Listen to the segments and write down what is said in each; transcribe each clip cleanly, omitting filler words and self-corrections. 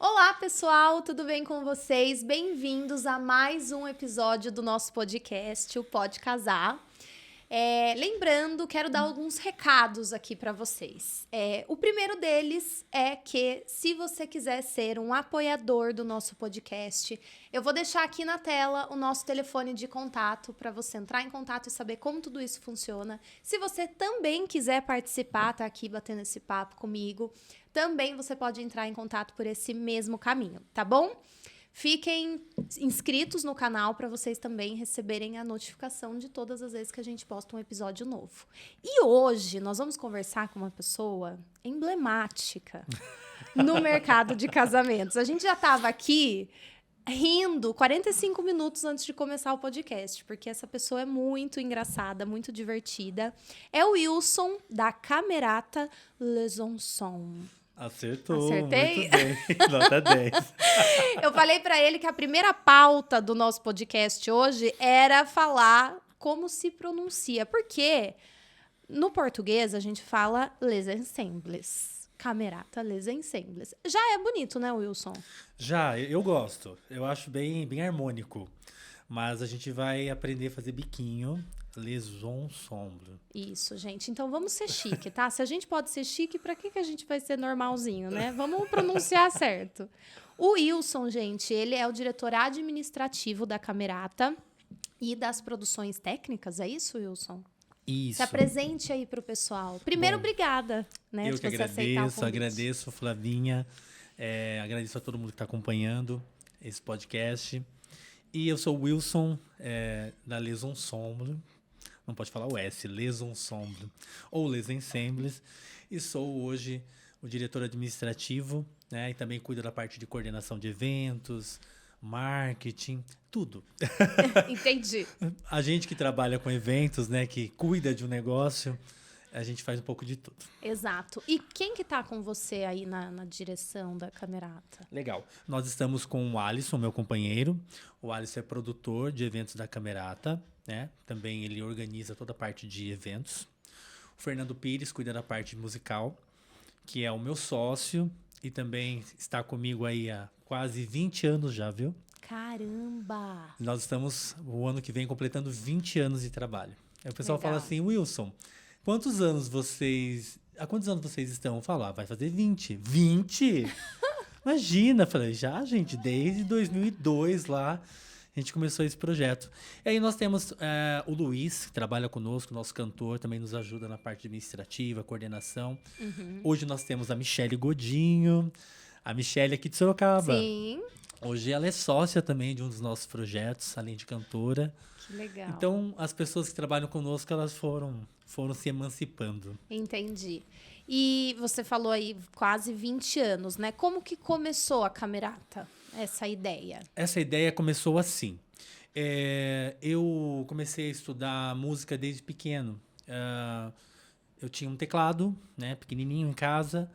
Olá, pessoal, tudo bem com vocês? Bem-vindos a mais um episódio do nosso podcast, o Pode Casar. Lembrando, quero dar alguns recados aqui para vocês. O primeiro deles é que, se você quiser ser um apoiador do nosso podcast, eu vou deixar aqui na tela o nosso telefone de contato para você entrar em contato e saber como tudo isso funciona. Se você também quiser participar, tá aqui batendo esse papo comigo, também você pode entrar em contato por esse mesmo caminho, tá bom? Fiquem inscritos no canal para vocês também receberem a notificação de todas as vezes que a gente posta um episódio novo. E hoje nós vamos conversar com uma pessoa emblemática no mercado de casamentos. A gente já estava aqui rindo 45 minutos antes de começar o podcast, porque essa pessoa é muito engraçada, muito divertida. É o Wilson, da Camerata Lesançon. Acertou. Acertei? Muito bem. Nota 10. Eu falei pra ele que a primeira pauta do nosso podcast hoje era falar como se pronuncia, porque no português a gente fala les ensembles, Camerata les ensembles. Já é bonito, né, Wilson? Já, eu gosto. Eu acho bem harmônico. Mas a gente vai aprender a fazer biquinho. Les ensembles. Isso, gente. Então vamos ser chique, tá? Se a gente pode ser chique, pra que a gente vai ser normalzinho, né? Vamos pronunciar certo. O Wilson, gente, ele é o diretor administrativo da Camerata e das produções técnicas, é isso, Wilson? Isso. Se apresente aí pro pessoal. Primeiro, Bom, obrigada, né? Eu de que você aceitar o convite. agradeço, Flavinha. Agradeço a todo mundo que está acompanhando esse podcast. E eu sou o Wilson, da Les Ensembles. Não pode falar o S, Les Ensembles. Ou Les Ensembles. E sou hoje o diretor administrativo, né? E também cuido da parte de coordenação de eventos, marketing, tudo. Entendi. A gente que trabalha com eventos, né? Que cuida de um negócio, a gente faz um pouco de tudo. Exato. E quem que tá com você aí na direção da Camerata? Legal. Nós estamos com o Alisson, meu companheiro. O Alisson é produtor de eventos da Camerata, né? Também ele organiza toda a parte de eventos. O Fernando Pires cuida da parte musical, que é o meu sócio e também está comigo aí há quase 20 anos já, viu? Caramba! Nós estamos, o ano que vem, completando 20 anos de trabalho. Aí o pessoal Legal. fala assim, Wilson, há quantos anos vocês estão? Eu falo, vai fazer 20. 20? Imagina, falei, já, gente, desde 2002 lá, a gente começou esse projeto. E aí nós temos o Luiz, que trabalha conosco, nosso cantor, também nos ajuda na parte administrativa, coordenação. Uhum. Hoje nós temos a Michele Godinho, a Michele aqui de Sorocaba. Sim. Hoje ela é sócia também de um dos nossos projetos, além de cantora. Que legal. Então, as pessoas que trabalham conosco, elas foram se emancipando. Entendi. E você falou aí quase 20 anos, né? Como que começou a Camerata, essa ideia? Essa ideia começou assim. Eu comecei a estudar música desde pequeno. Eu tinha um teclado, né, pequenininho em casa.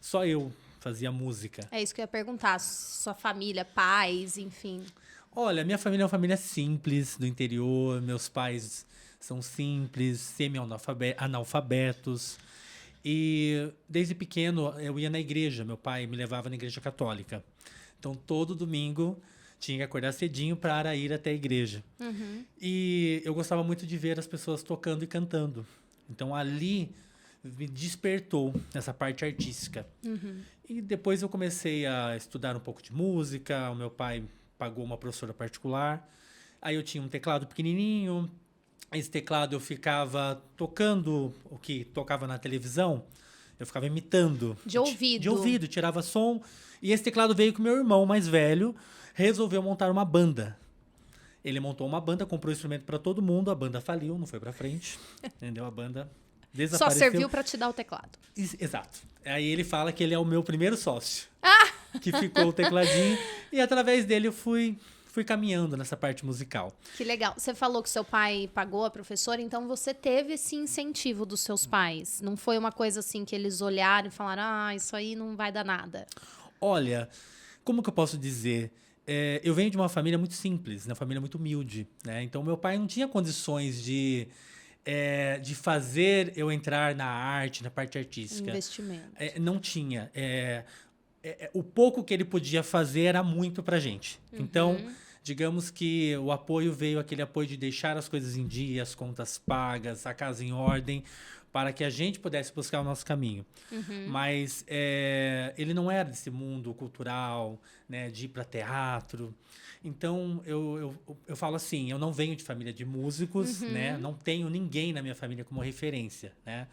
Só eu fazia música. É isso que eu ia perguntar. Sua família, pais, enfim. Olha, minha família é uma família simples, do interior. Meus pais são simples, semi-analfabetos. E desde pequeno eu ia na igreja. Meu pai me levava na igreja católica. Então, todo domingo tinha que acordar cedinho para ir até a igreja. Uhum. E eu gostava muito de ver as pessoas tocando e cantando. Então, ali me despertou essa parte artística. Uhum. E depois eu comecei a estudar um pouco de música. O meu pai pagou uma professora particular. Aí eu tinha um teclado pequenininho. Esse teclado eu ficava tocando o que tocava na televisão. Eu ficava imitando. De ouvido. De ouvido, tirava som. E esse teclado veio com meu irmão mais velho. Resolveu montar uma banda. Ele montou uma banda, comprou instrumento para todo mundo. A banda faliu, não foi para frente. Entendeu? A banda desapareceu. Só serviu para te dar o teclado. Exato. Aí ele fala que ele é o meu primeiro sócio. Que ficou o tecladinho. E através dele eu fui caminhando nessa parte musical. Que legal. Você falou que seu pai pagou a professora, então você teve esse incentivo dos seus pais. Não foi uma coisa assim que eles olharam e falaram, isso aí não vai dar nada. Olha, como que eu posso dizer? Eu venho de uma família muito simples, uma família muito humilde, né? Então, meu pai não tinha condições de fazer eu entrar na arte, na parte artística. Investimento. Não tinha. o pouco que ele podia fazer era muito pra gente. Então, digamos que o apoio veio aquele apoio de deixar as coisas em dia, as contas pagas, a casa em ordem, para que a gente pudesse buscar o nosso caminho. Mas ele não era desse mundo cultural, né, de ir para teatro. Então, eu falo assim, eu não venho de família de músicos, né, não tenho ninguém na minha família como referência, né?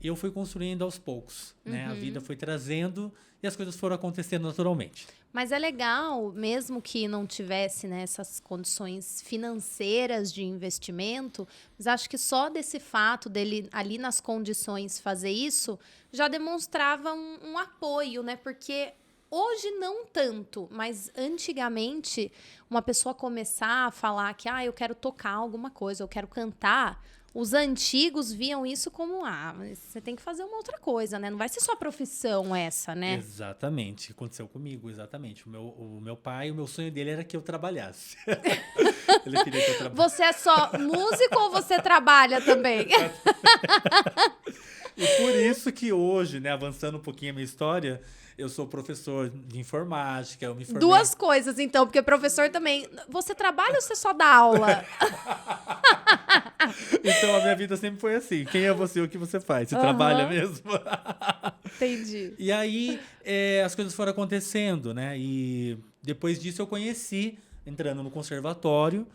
E eu fui construindo aos poucos, né? A vida foi trazendo e as coisas foram acontecendo naturalmente. Mas é legal, mesmo que não tivesse, né, essas condições financeiras de investimento, mas acho que só desse fato dele ali nas condições fazer isso já demonstrava um apoio, né? Porque hoje não tanto, mas antigamente uma pessoa começar a falar que eu quero tocar alguma coisa, eu quero cantar. Os antigos viam isso como, mas você tem que fazer uma outra coisa, né? Não vai ser só profissão essa, né? Exatamente. Aconteceu comigo, exatamente. O meu pai, o meu sonho dele era que eu trabalhasse. Ele queria que eu trabalhasse. Você é só músico ou você trabalha também? E por isso que hoje, né, avançando um pouquinho a minha história, eu sou professor de informática, eu me formei... Duas coisas, então, porque professor também... Você trabalha ou você só dá aula? Então, a minha vida sempre foi assim. Quem é você, o que você faz? Você trabalha mesmo? Entendi. E aí, as coisas foram acontecendo, né? E depois disso eu conheci, entrando no conservatório,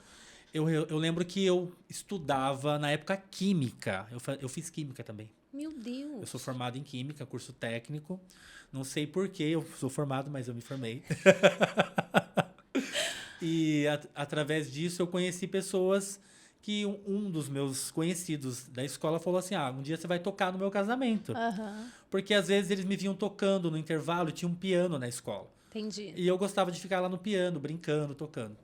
eu lembro que eu estudava, na época, química. Eu fiz química também. Meu Deus. Eu sou formado em química, curso técnico. Não sei por que eu sou formado, mas eu me formei. E através disso eu conheci pessoas que um dos meus conhecidos da escola falou assim, um dia você vai tocar no meu casamento. Porque às vezes eles me vinham tocando no intervalo, tinha um piano na escola. Entendi. E eu gostava de ficar lá no piano, brincando, tocando.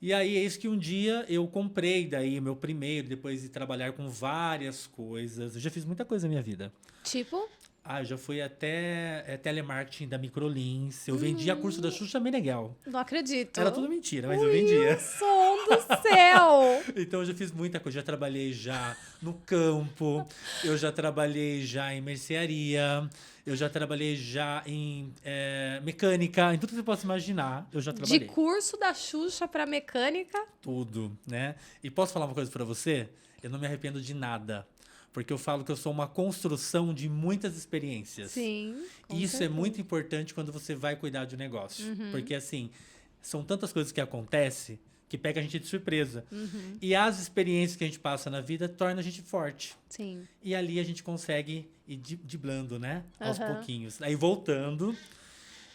E aí, eis que um dia eu comprei daí o meu primeiro, depois de trabalhar com várias coisas. Eu já fiz muita coisa na minha vida. Tipo? Eu já fui até telemarketing da Microlins. Eu vendia curso da Xuxa Meneghel. Não acredito. Era tudo mentira, mas eu vendia. Som do céu! Então eu já fiz muita coisa. Já trabalhei já no campo, eu já trabalhei já em mercearia, eu já trabalhei já em mecânica, em tudo que você possa imaginar, eu já trabalhei. De curso da Xuxa pra mecânica. Tudo, né? E posso falar uma coisa pra você? Eu não me arrependo de nada. Porque eu falo que eu sou uma construção de muitas experiências. Sim. Isso é muito importante quando você vai cuidar de um negócio. Porque, assim, são tantas coisas que acontecem que pega a gente de surpresa. E as experiências que a gente passa na vida tornam a gente forte. Sim. E ali a gente consegue ir driblando, né? Aos pouquinhos. Aí, voltando,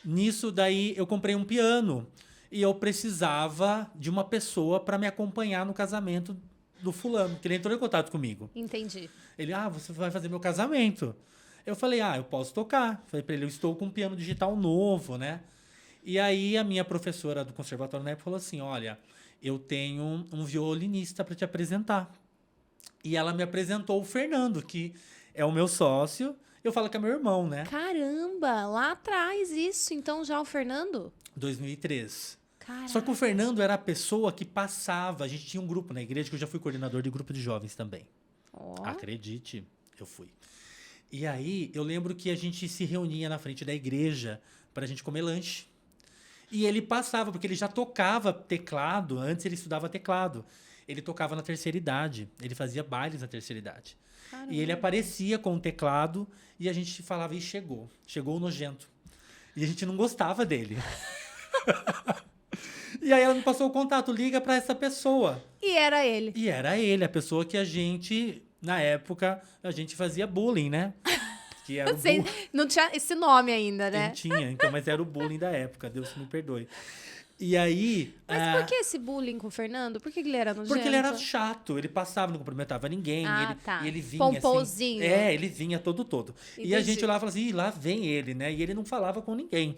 nisso daí eu comprei um piano. E eu precisava de uma pessoa para me acompanhar no casamento do fulano, que ele entrou em contato comigo. Entendi. Ele, você vai fazer meu casamento. Eu falei, eu posso tocar. Falei pra ele, eu estou com um piano digital novo, né? E aí a minha professora do conservatório na época falou assim, olha, eu tenho um violinista para te apresentar. E ela me apresentou o Fernando, que é o meu sócio. Eu falo que é meu irmão, né? Caramba, lá atrás isso. Então já o Fernando? 2003. Caraca. Só que o Fernando era a pessoa que passava. A gente tinha um grupo na igreja, que eu já fui coordenador de grupo de jovens também. Acredite, eu fui. E aí, eu lembro que a gente se reunia na frente da igreja para a gente comer lanche. E ele passava, porque ele já tocava teclado, antes ele estudava teclado. Ele tocava na terceira idade, ele fazia bailes na terceira idade. Caramba. E ele aparecia com o teclado e a gente falava, chegou o nojento. E a gente não gostava dele. E aí ela me passou o contato, liga pra essa pessoa. E era ele. E era ele, a pessoa que a gente, na época, a gente fazia bullying, né? Que era Não tinha esse nome ainda, né? Não tinha, então, mas era o bullying da época, Deus me perdoe. E aí... Mas por que esse bullying com o Fernando? Por que ele era nojento? Porque ele era chato, ele passava, não cumprimentava ninguém. Tá. E ele vinha pomposinho. assim... ele vinha todo. Entendi. E a gente lá falava assim, lá vem ele, né? E ele não falava com ninguém.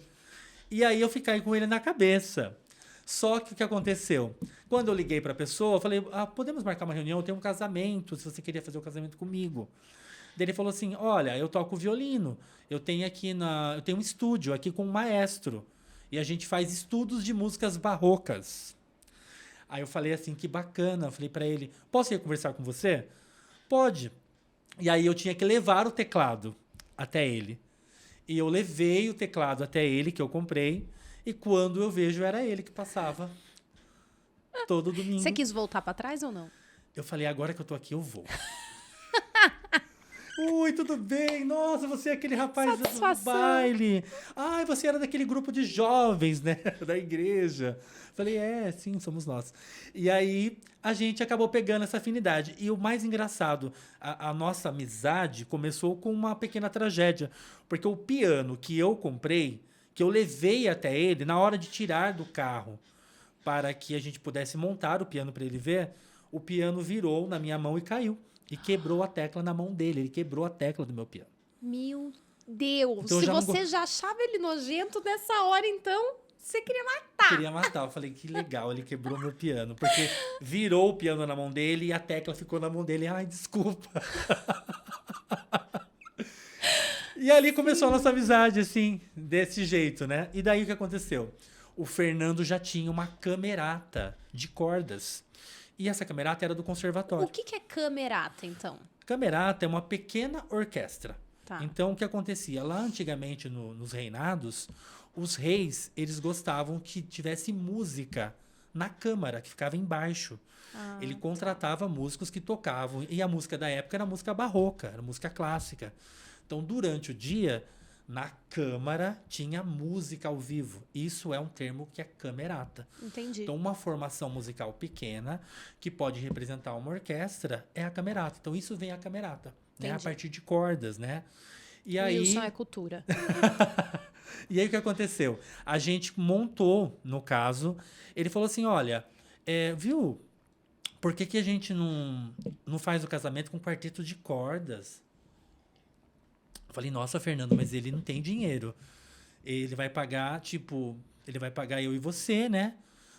E aí eu fiquei com ele na cabeça. Só que o que aconteceu? Quando eu liguei para a pessoa, eu falei, podemos marcar uma reunião? Eu tenho um casamento, se você queria fazer o casamento comigo. Daí ele falou assim, olha, eu toco violino, eu tenho um estúdio aqui com um maestro, e a gente faz estudos de músicas barrocas. Aí eu falei assim, que bacana, eu falei para ele, posso ir conversar com você? Pode. E aí eu tinha que levar o teclado até ele. E eu levei o teclado até ele, que eu comprei. E quando eu vejo, era ele que passava todo domingo. Você quis voltar pra trás ou não? Eu falei, agora que eu tô aqui, eu vou. Oi, tudo bem? Nossa, você é aquele rapaz do Satisfação. baile. Ai, você era daquele grupo de jovens, né? Da igreja. Falei, sim, somos nós. E aí, a gente acabou pegando essa afinidade. E o mais engraçado, a nossa amizade começou com uma pequena tragédia. Porque o piano que eu comprei, que eu levei até ele, na hora de tirar do carro, para que a gente pudesse montar o piano para ele ver, o piano virou na minha mão e caiu. E quebrou a tecla na mão dele. Ele quebrou a tecla do meu piano. Meu Deus. Então, Se já não você já achava ele nojento nessa hora, então, você queria matar. Queria matar. Eu falei, que legal, ele quebrou meu piano. Porque virou o piano na mão dele e a tecla ficou na mão dele. Ai, desculpa. E ali começou a nossa amizade, assim, desse jeito, né? E daí o que aconteceu? O Fernando já tinha uma camerata de cordas. E essa camerata era do conservatório. O que é camerata, então? Camerata é uma pequena orquestra. Tá. Então, o que acontecia? Lá antigamente, nos reinados, os reis, eles gostavam que tivesse música na câmara, que ficava embaixo. Ele contratava músicos que tocavam. E a música da época era música barroca, era música clássica. Então, durante o dia, na câmara, tinha música ao vivo. Isso é um termo que é camerata. Entendi. Então, uma formação musical pequena, que pode representar uma orquestra, é a camerata. Então, isso vem a camerata, né? A partir de cordas, né? E aí... Wilson é cultura. E aí, o que aconteceu? A gente montou, no caso, ele falou assim, olha, viu, por que a gente não faz o casamento com quarteto de cordas? Eu falei, nossa, Fernando, mas ele não tem dinheiro. Ele vai pagar, ele vai pagar eu e você, né?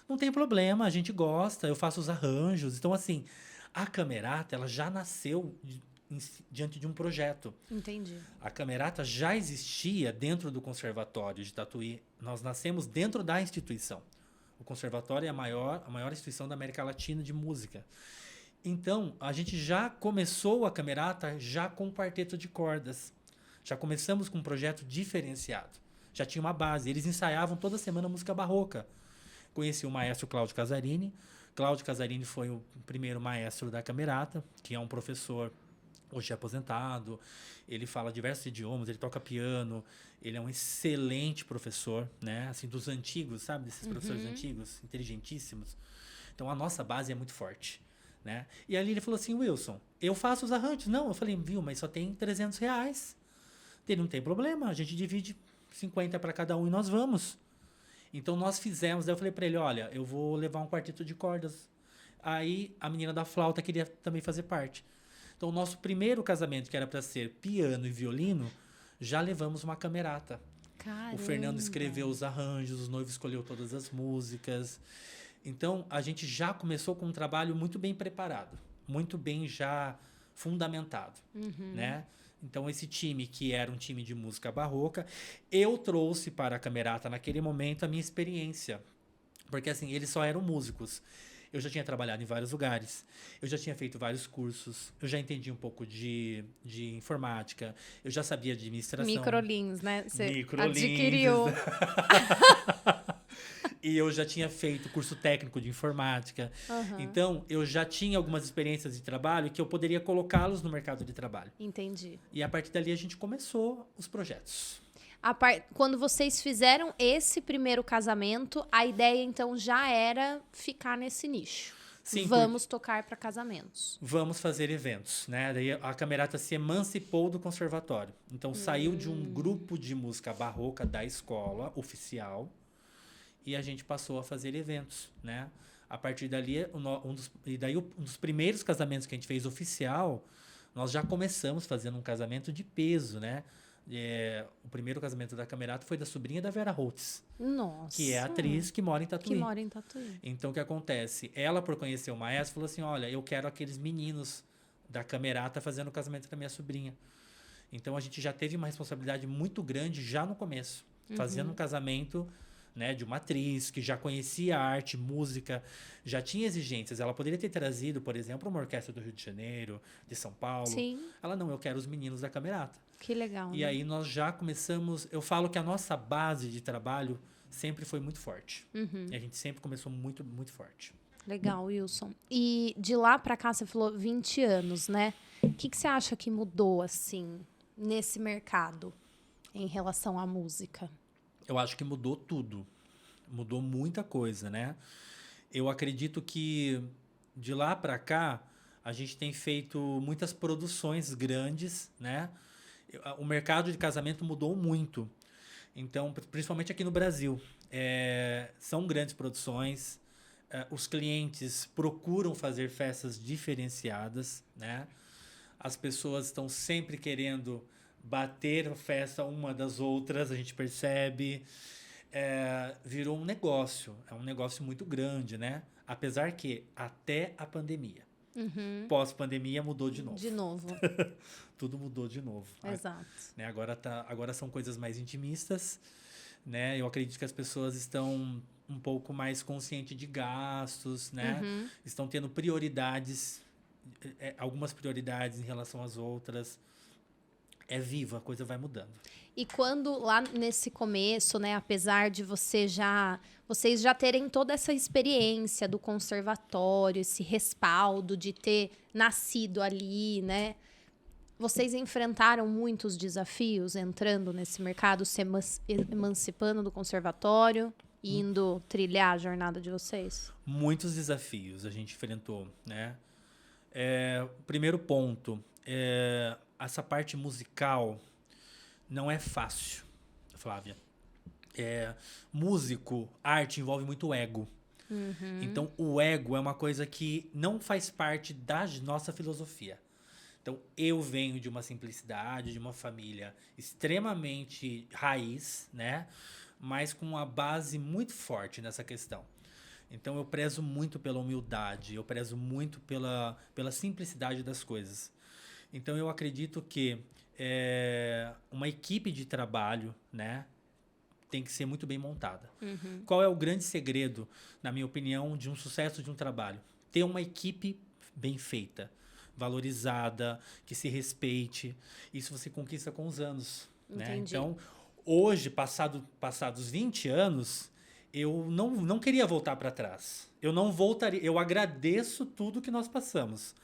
Não tem problema, a gente gosta, eu faço os arranjos. Então, assim, a camerata, ela já nasceu diante de um projeto. Entendi. A camerata já existia dentro do Conservatório de Tatuí. Nós nascemos dentro da instituição. O Conservatório é a maior instituição da América Latina de música. Então, a gente já começou a camerata já com quarteto de cordas. Já começamos com um projeto diferenciado. Já tinha uma base. Eles ensaiavam toda semana música barroca. Conheci o maestro Cláudio Casarini. Cláudio Casarini foi o primeiro maestro da camerata, que é um professor hoje aposentado. Ele fala diversos idiomas, ele toca piano. Ele é um excelente professor, né? Assim, dos antigos, sabe? Desses professores antigos, inteligentíssimos. Então, a nossa base é muito forte, né? E ali ele falou assim, Wilson, eu faço os arranjos. Não, eu falei, viu, mas só tem R$300. Ele não tem problema, a gente divide 50 para cada um e nós vamos. Então nós fizemos, daí eu falei para ele, olha, eu vou levar um quarteto de cordas. Aí a menina da flauta queria também fazer parte. Então o nosso primeiro casamento, que era para ser piano e violino, já levamos uma camerata. Caramba. O Fernando escreveu os arranjos, o noivo escolheu todas as músicas. Então a gente já começou com um trabalho muito bem preparado, muito bem já fundamentado, né? Então, esse time, que era um time de música barroca, eu trouxe para a camerata, naquele momento, a minha experiência. Porque, assim, eles só eram músicos. Eu já tinha trabalhado em vários lugares, eu já tinha feito vários cursos, eu já entendi um pouco de informática, eu já sabia administração. Microlins, né? Você Microlins. adquiriu. E eu já tinha feito curso técnico de informática. Então, eu já tinha algumas experiências de trabalho que eu poderia colocá-los no mercado de trabalho. Entendi. E a partir dali a gente começou os projetos. Quando vocês fizeram esse primeiro casamento, a ideia então já era ficar nesse nicho. Sim, Vamos tocar para casamentos. Vamos fazer eventos, né? Daí a camerata se emancipou do conservatório. Então saiu de um grupo de música barroca da escola oficial e a gente passou a fazer eventos, né? A partir dali, um dos primeiros casamentos que a gente fez oficial, nós já começamos fazendo um casamento de peso, né? O primeiro casamento da camerata foi da sobrinha da Vera Holtz. Nossa. Que é a atriz que mora em Tatuí. Que mora em Tatuí. Então, o que acontece? Ela, por conhecer o maestro, falou assim, olha, eu quero aqueles meninos da camerata fazendo o casamento da minha sobrinha. Então, a gente já teve uma responsabilidade muito grande já no começo. Fazendo um casamento, né, de uma atriz que já conhecia arte, música, já tinha exigências. Ela poderia ter trazido, por exemplo, uma orquestra do Rio de Janeiro, de São Paulo. Sim. Ela, não, eu quero os meninos da camerata. Que legal. E né? aí nós já começamos... Eu falo que a nossa base de trabalho sempre foi muito forte. E a gente sempre começou muito, muito forte. Legal, Wilson. E de lá pra cá, você falou 20 anos, né? O que você acha que mudou, assim, nesse mercado em relação à música? Eu acho que mudou tudo. Mudou muita coisa, né? Eu acredito que de lá para cá a gente tem feito muitas produções grandes, né? O mercado de casamento mudou muito. Então, principalmente aqui no Brasil, são grandes produções. Os clientes procuram fazer festas diferenciadas, né? As pessoas estão sempre querendo bater a festa uma das outras, a gente percebe. Virou um negócio, é um negócio muito grande, né? Apesar que até a pandemia. Pós-pandemia mudou de novo. De novo. Tudo mudou de novo. Exato. Né? Agora são coisas mais intimistas, né? Eu acredito que as pessoas estão um pouco mais conscientes de gastos, né? Estão tendo prioridades, algumas prioridades em relação às outras. É viva, a coisa vai mudando. E quando lá nesse começo, né, apesar de vocês já terem toda essa experiência do conservatório, esse respaldo de ter nascido ali, né? Vocês enfrentaram muitos desafios entrando nesse mercado, se emancipando do conservatório, indo trilhar a jornada de vocês? Muitos desafios a gente enfrentou, né? Primeiro ponto, essa parte musical não é fácil, Flávia. Músico, arte envolve muito ego. Então, o ego é uma coisa que não faz parte da nossa filosofia. Então, eu venho de uma simplicidade, de uma família extremamente raiz, né? Mas com uma base muito forte nessa questão. Então, eu prezo muito pela humildade, eu prezo muito pela simplicidade das coisas. Então, eu acredito que uma equipe de trabalho, né, tem que ser muito bem montada. Qual é o grande segredo, na minha opinião, de um sucesso de um trabalho? Ter uma equipe bem feita, valorizada, que se respeite. Isso você conquista com os anos. Né? Então, hoje, passados 20 anos, eu não queria voltar para trás. Eu não voltaria. Eu agradeço tudo que nós passamos.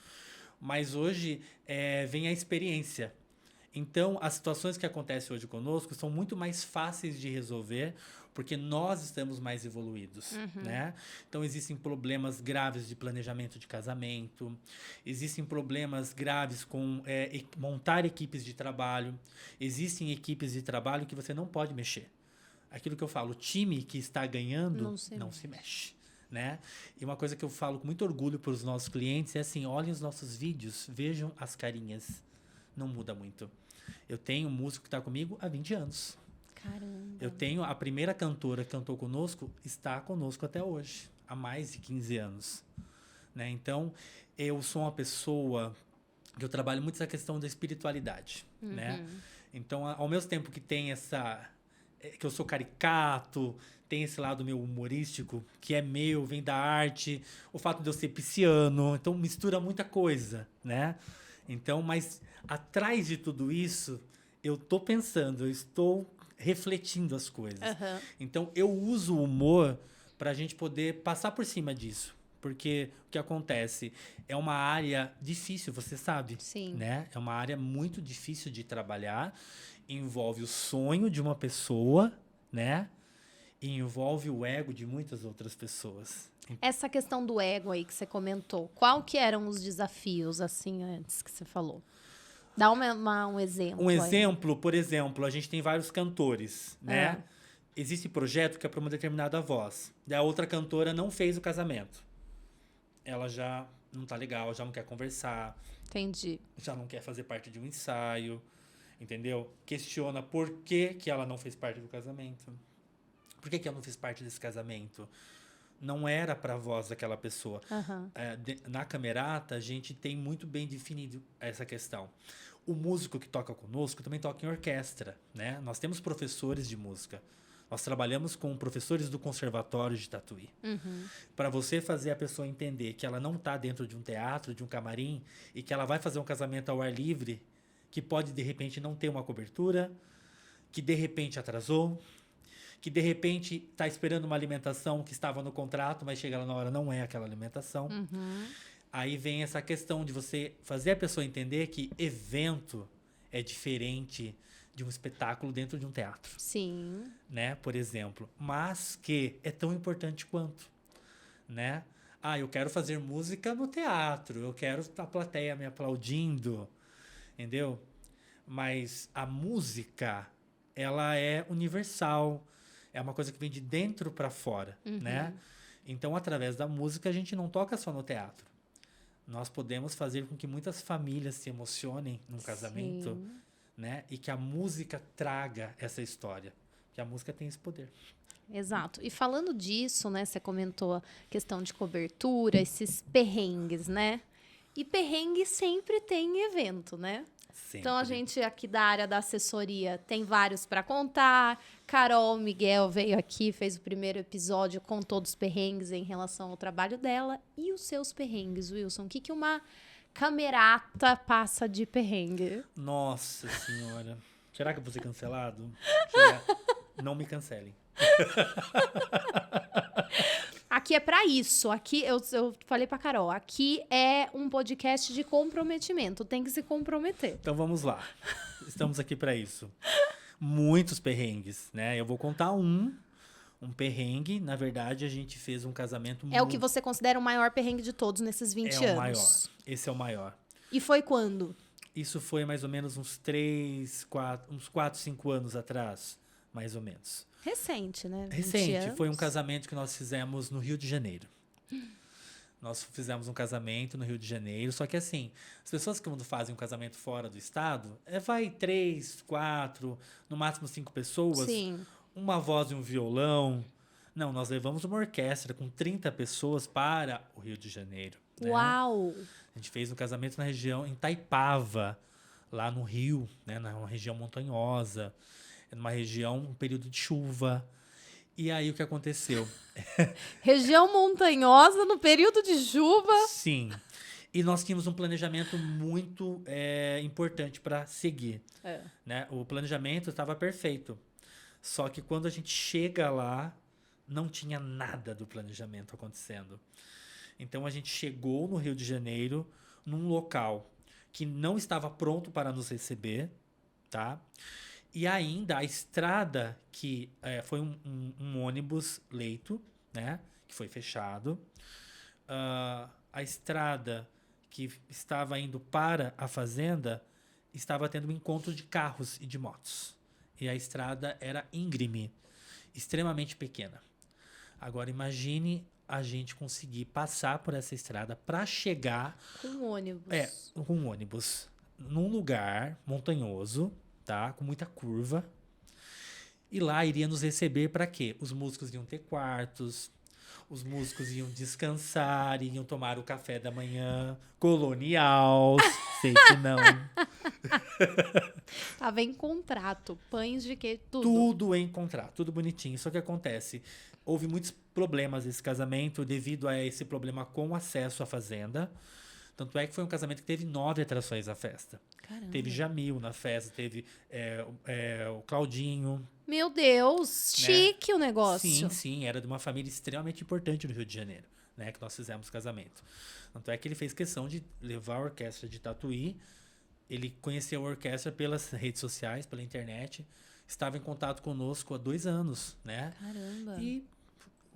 Mas hoje vem a experiência. Então, as situações que acontecem hoje conosco são muito mais fáceis de resolver porque nós estamos mais evoluídos, né? Então, existem problemas graves de planejamento de casamento, existem problemas graves com montar equipes de trabalho, existem equipes de trabalho que você não pode mexer. Aquilo que eu falo, o time que está ganhando não se mexe. Né? E uma coisa que eu falo com muito orgulho para os nossos clientes é assim, olhem os nossos vídeos, vejam as carinhas. Não muda muito. Eu tenho um músico que está comigo há 20 anos. Caramba. Eu tenho a primeira cantora que cantou conosco, está conosco até hoje, há mais de 15 anos. Né? Então, eu sou uma pessoa que eu trabalho muito essa questão da espiritualidade. Né? Então, ao mesmo tempo que tem que eu sou caricato, tem esse lado meu humorístico, que é meu, vem da arte, o fato de eu ser pisciano, então mistura muita coisa, né? Então, mas atrás de tudo isso, eu tô pensando, eu estou refletindo as coisas. Então, eu uso o humor para a gente poder passar por cima disso. Porque o que acontece é uma área difícil, você sabe. Sim. Né? É uma área muito difícil de trabalhar. Envolve o sonho de uma pessoa, né? E envolve o ego de muitas outras pessoas. Essa questão do ego aí que você comentou, qual que eram os desafios, assim, antes que você falou? Dá um exemplo. Um exemplo, por exemplo, a gente tem vários cantores, né? É. Existe projeto que é para uma determinada voz. E a outra cantora não fez o casamento. Ela já não tá legal, já não quer conversar. Entendi. Já não quer fazer parte de um ensaio, entendeu? Questiona por que ela não fez parte do casamento. Por que ela não fez parte desse casamento? Não era para a voz daquela pessoa. Na Camerata, a gente tem muito bem definido essa questão. O músico que toca conosco também toca em orquestra, né? Nós temos professores de música. Nós trabalhamos com professores do Conservatório de Tatuí. Para você fazer a pessoa entender que ela não está dentro de um teatro, de um camarim, e que ela vai fazer um casamento ao ar livre, que pode, de repente, não ter uma cobertura, que, de repente, atrasou, que, de repente, está esperando uma alimentação que estava no contrato, mas chega lá na hora, não é aquela alimentação. Aí vem essa questão de você fazer a pessoa entender que evento é diferente de um espetáculo dentro de um teatro. Sim. Né, por exemplo, mas que é tão importante quanto, né? Eu quero fazer música no teatro, eu quero a plateia me aplaudindo, entendeu? Mas a música, ela é universal, é uma coisa que vem de dentro para fora, né? Então, através da música, a gente não toca só no teatro. Nós podemos fazer com que muitas famílias se emocionem num casamento, né? E que a música traga essa história. Que a música tem esse poder. Exato. E falando disso, né? Você comentou a questão de cobertura, esses perrengues, né? E perrengue sempre tem em evento, né? Sempre. Então, a gente aqui da área da assessoria tem vários para contar. Carol Miguel veio aqui, fez o primeiro episódio, contou dos perrengues em relação ao trabalho dela. E os seus perrengues, Wilson? O que uma camerata passa de perrengue? Nossa Senhora. Será que eu vou ser cancelado? Não me cancelem. Aqui é pra isso. Aqui, eu falei pra Carol, aqui é um podcast de comprometimento. Tem que se comprometer. Então vamos lá. Estamos aqui pra isso. Muitos perrengues, né? Eu vou contar um perrengue. Na verdade, a gente fez um casamento É o que você considera o maior perrengue de todos nesses 20 anos. É o maior. Esse é o maior. E foi quando? Isso foi mais ou menos uns 4, 5 anos atrás, mais ou menos. Recente, né? 20 Recente. anos. Foi um casamento que nós fizemos no Rio de Janeiro. Nós fizemos um casamento no Rio de Janeiro, só que assim, as pessoas que quando fazem um casamento fora do estado, vai 3, 4, no máximo 5 pessoas, Sim. uma voz e um violão. Não, nós levamos uma orquestra com 30 pessoas para o Rio de Janeiro. Né? Uau! A gente fez um casamento na região, em Itaipava, lá no Rio, né? Numa região montanhosa, numa região, um período de chuva. E aí o que aconteceu? Região montanhosa no período de chuva. Sim. E nós tínhamos um planejamento muito importante para seguir. Né? O planejamento estava perfeito. Só que quando a gente chega lá, não tinha nada do planejamento acontecendo. Então a gente chegou no Rio de Janeiro, num local que não estava pronto para nos receber, tá? E ainda a estrada, que foi um ônibus leito, né? Que foi fechado. A estrada que estava indo para a fazenda estava tendo um encontro de carros e de motos. E a estrada era íngreme, extremamente pequena. Agora imagine a gente conseguir passar por essa estrada para chegar... Com ônibus. Com um ônibus. Num lugar montanhoso, tá? Com muita curva. E lá iria nos receber para quê? Os músicos iam ter quartos, os músicos iam descansar, iam tomar o café da manhã colonial. Sei que não. Tava em contrato, pães de queijo, tudo. Tudo em contrato, tudo bonitinho. Só que acontece, houve muitos problemas nesse casamento devido a esse problema com acesso à fazenda. Tanto é que foi um casamento que teve 9 atrações à festa. Caramba. Teve Jamil na festa, teve o Claudinho. Meu Deus, chique o negócio. Sim, era de uma família extremamente importante no Rio de Janeiro, né, que nós fizemos casamento. Tanto é que ele fez questão de levar a orquestra de Tatuí. Ele conheceu a orquestra pelas redes sociais, pela internet. Estava em contato conosco há 2 anos, né? Caramba. E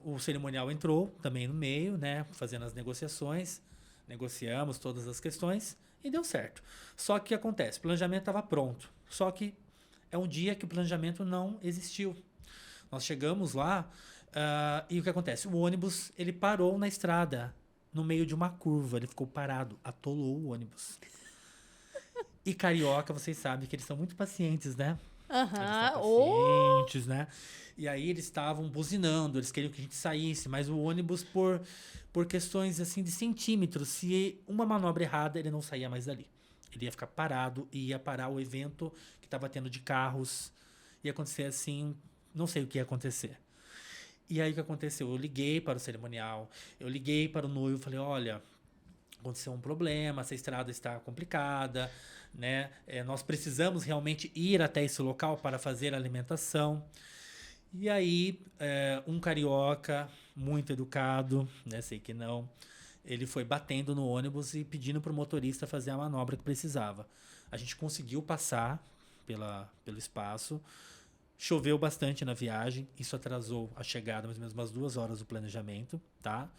o cerimonial entrou também no meio, né, fazendo as negociações. Negociamos todas as questões e deu certo. Só que o que acontece? O planejamento estava pronto. Só que é um dia que o planejamento não existiu. Nós chegamos lá e o que acontece? O ônibus ele parou na estrada, no meio de uma curva. Ele ficou parado, atolou o ônibus. E carioca, vocês sabem que eles são muito pacientes, né? Eles são pacientes, né? E aí eles estavam buzinando, eles queriam que a gente saísse, mas o ônibus, por questões assim de centímetros, se uma manobra errada, ele não saía mais dali. Ele ia ficar parado e ia parar o evento que estava tendo de carros. Ia acontecer assim, não sei o que ia acontecer. E aí o que aconteceu? Eu liguei para o cerimonial, eu liguei para o noivo, falei, olha, aconteceu um problema, essa estrada está complicada, né? Nós precisamos realmente ir até esse local para fazer a alimentação. E aí, um carioca muito educado, né? Sei que não, ele foi batendo no ônibus e pedindo para o motorista fazer a manobra que precisava. A gente conseguiu passar pelo espaço. Choveu bastante na viagem, isso atrasou a chegada, mais ou menos umas 2 horas do planejamento, tá?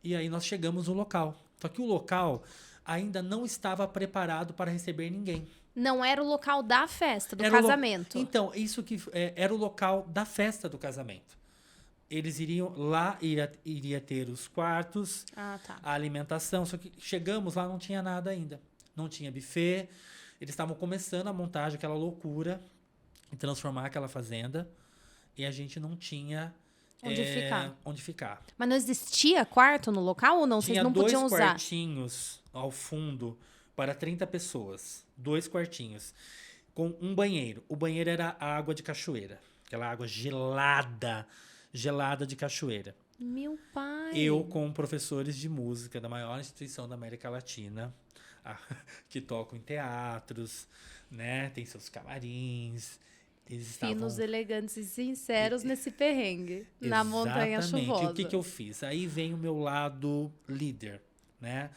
E aí nós chegamos no local. Só que o local ainda não estava preparado para receber ninguém. Não era o local da festa, do Era casamento. Então, isso que era o local da festa do casamento. Eles iriam lá, iria ter os quartos, Ah, tá. a alimentação. Só que chegamos lá, não tinha nada ainda. Não tinha buffet. Eles estavam começando a montagem, aquela loucura, e transformar aquela fazenda. E a gente não tinha onde ficar. Mas não existia quarto no local ou não? Tinha Vocês não podiam 2 usar? quartinhos ao fundo para 30 pessoas. 2 quartinhos. Com um banheiro. O banheiro era água de cachoeira. Aquela água gelada. Gelada de cachoeira. Meu pai. Eu com professores de música da maior instituição da América Latina, que tocam em teatros, né? Tem seus camarins. Eles Finos, estavam... elegantes e sinceros nesse perrengue. Na montanha Exatamente. chuvosa. O que eu fiz? Aí vem o meu lado líder, né?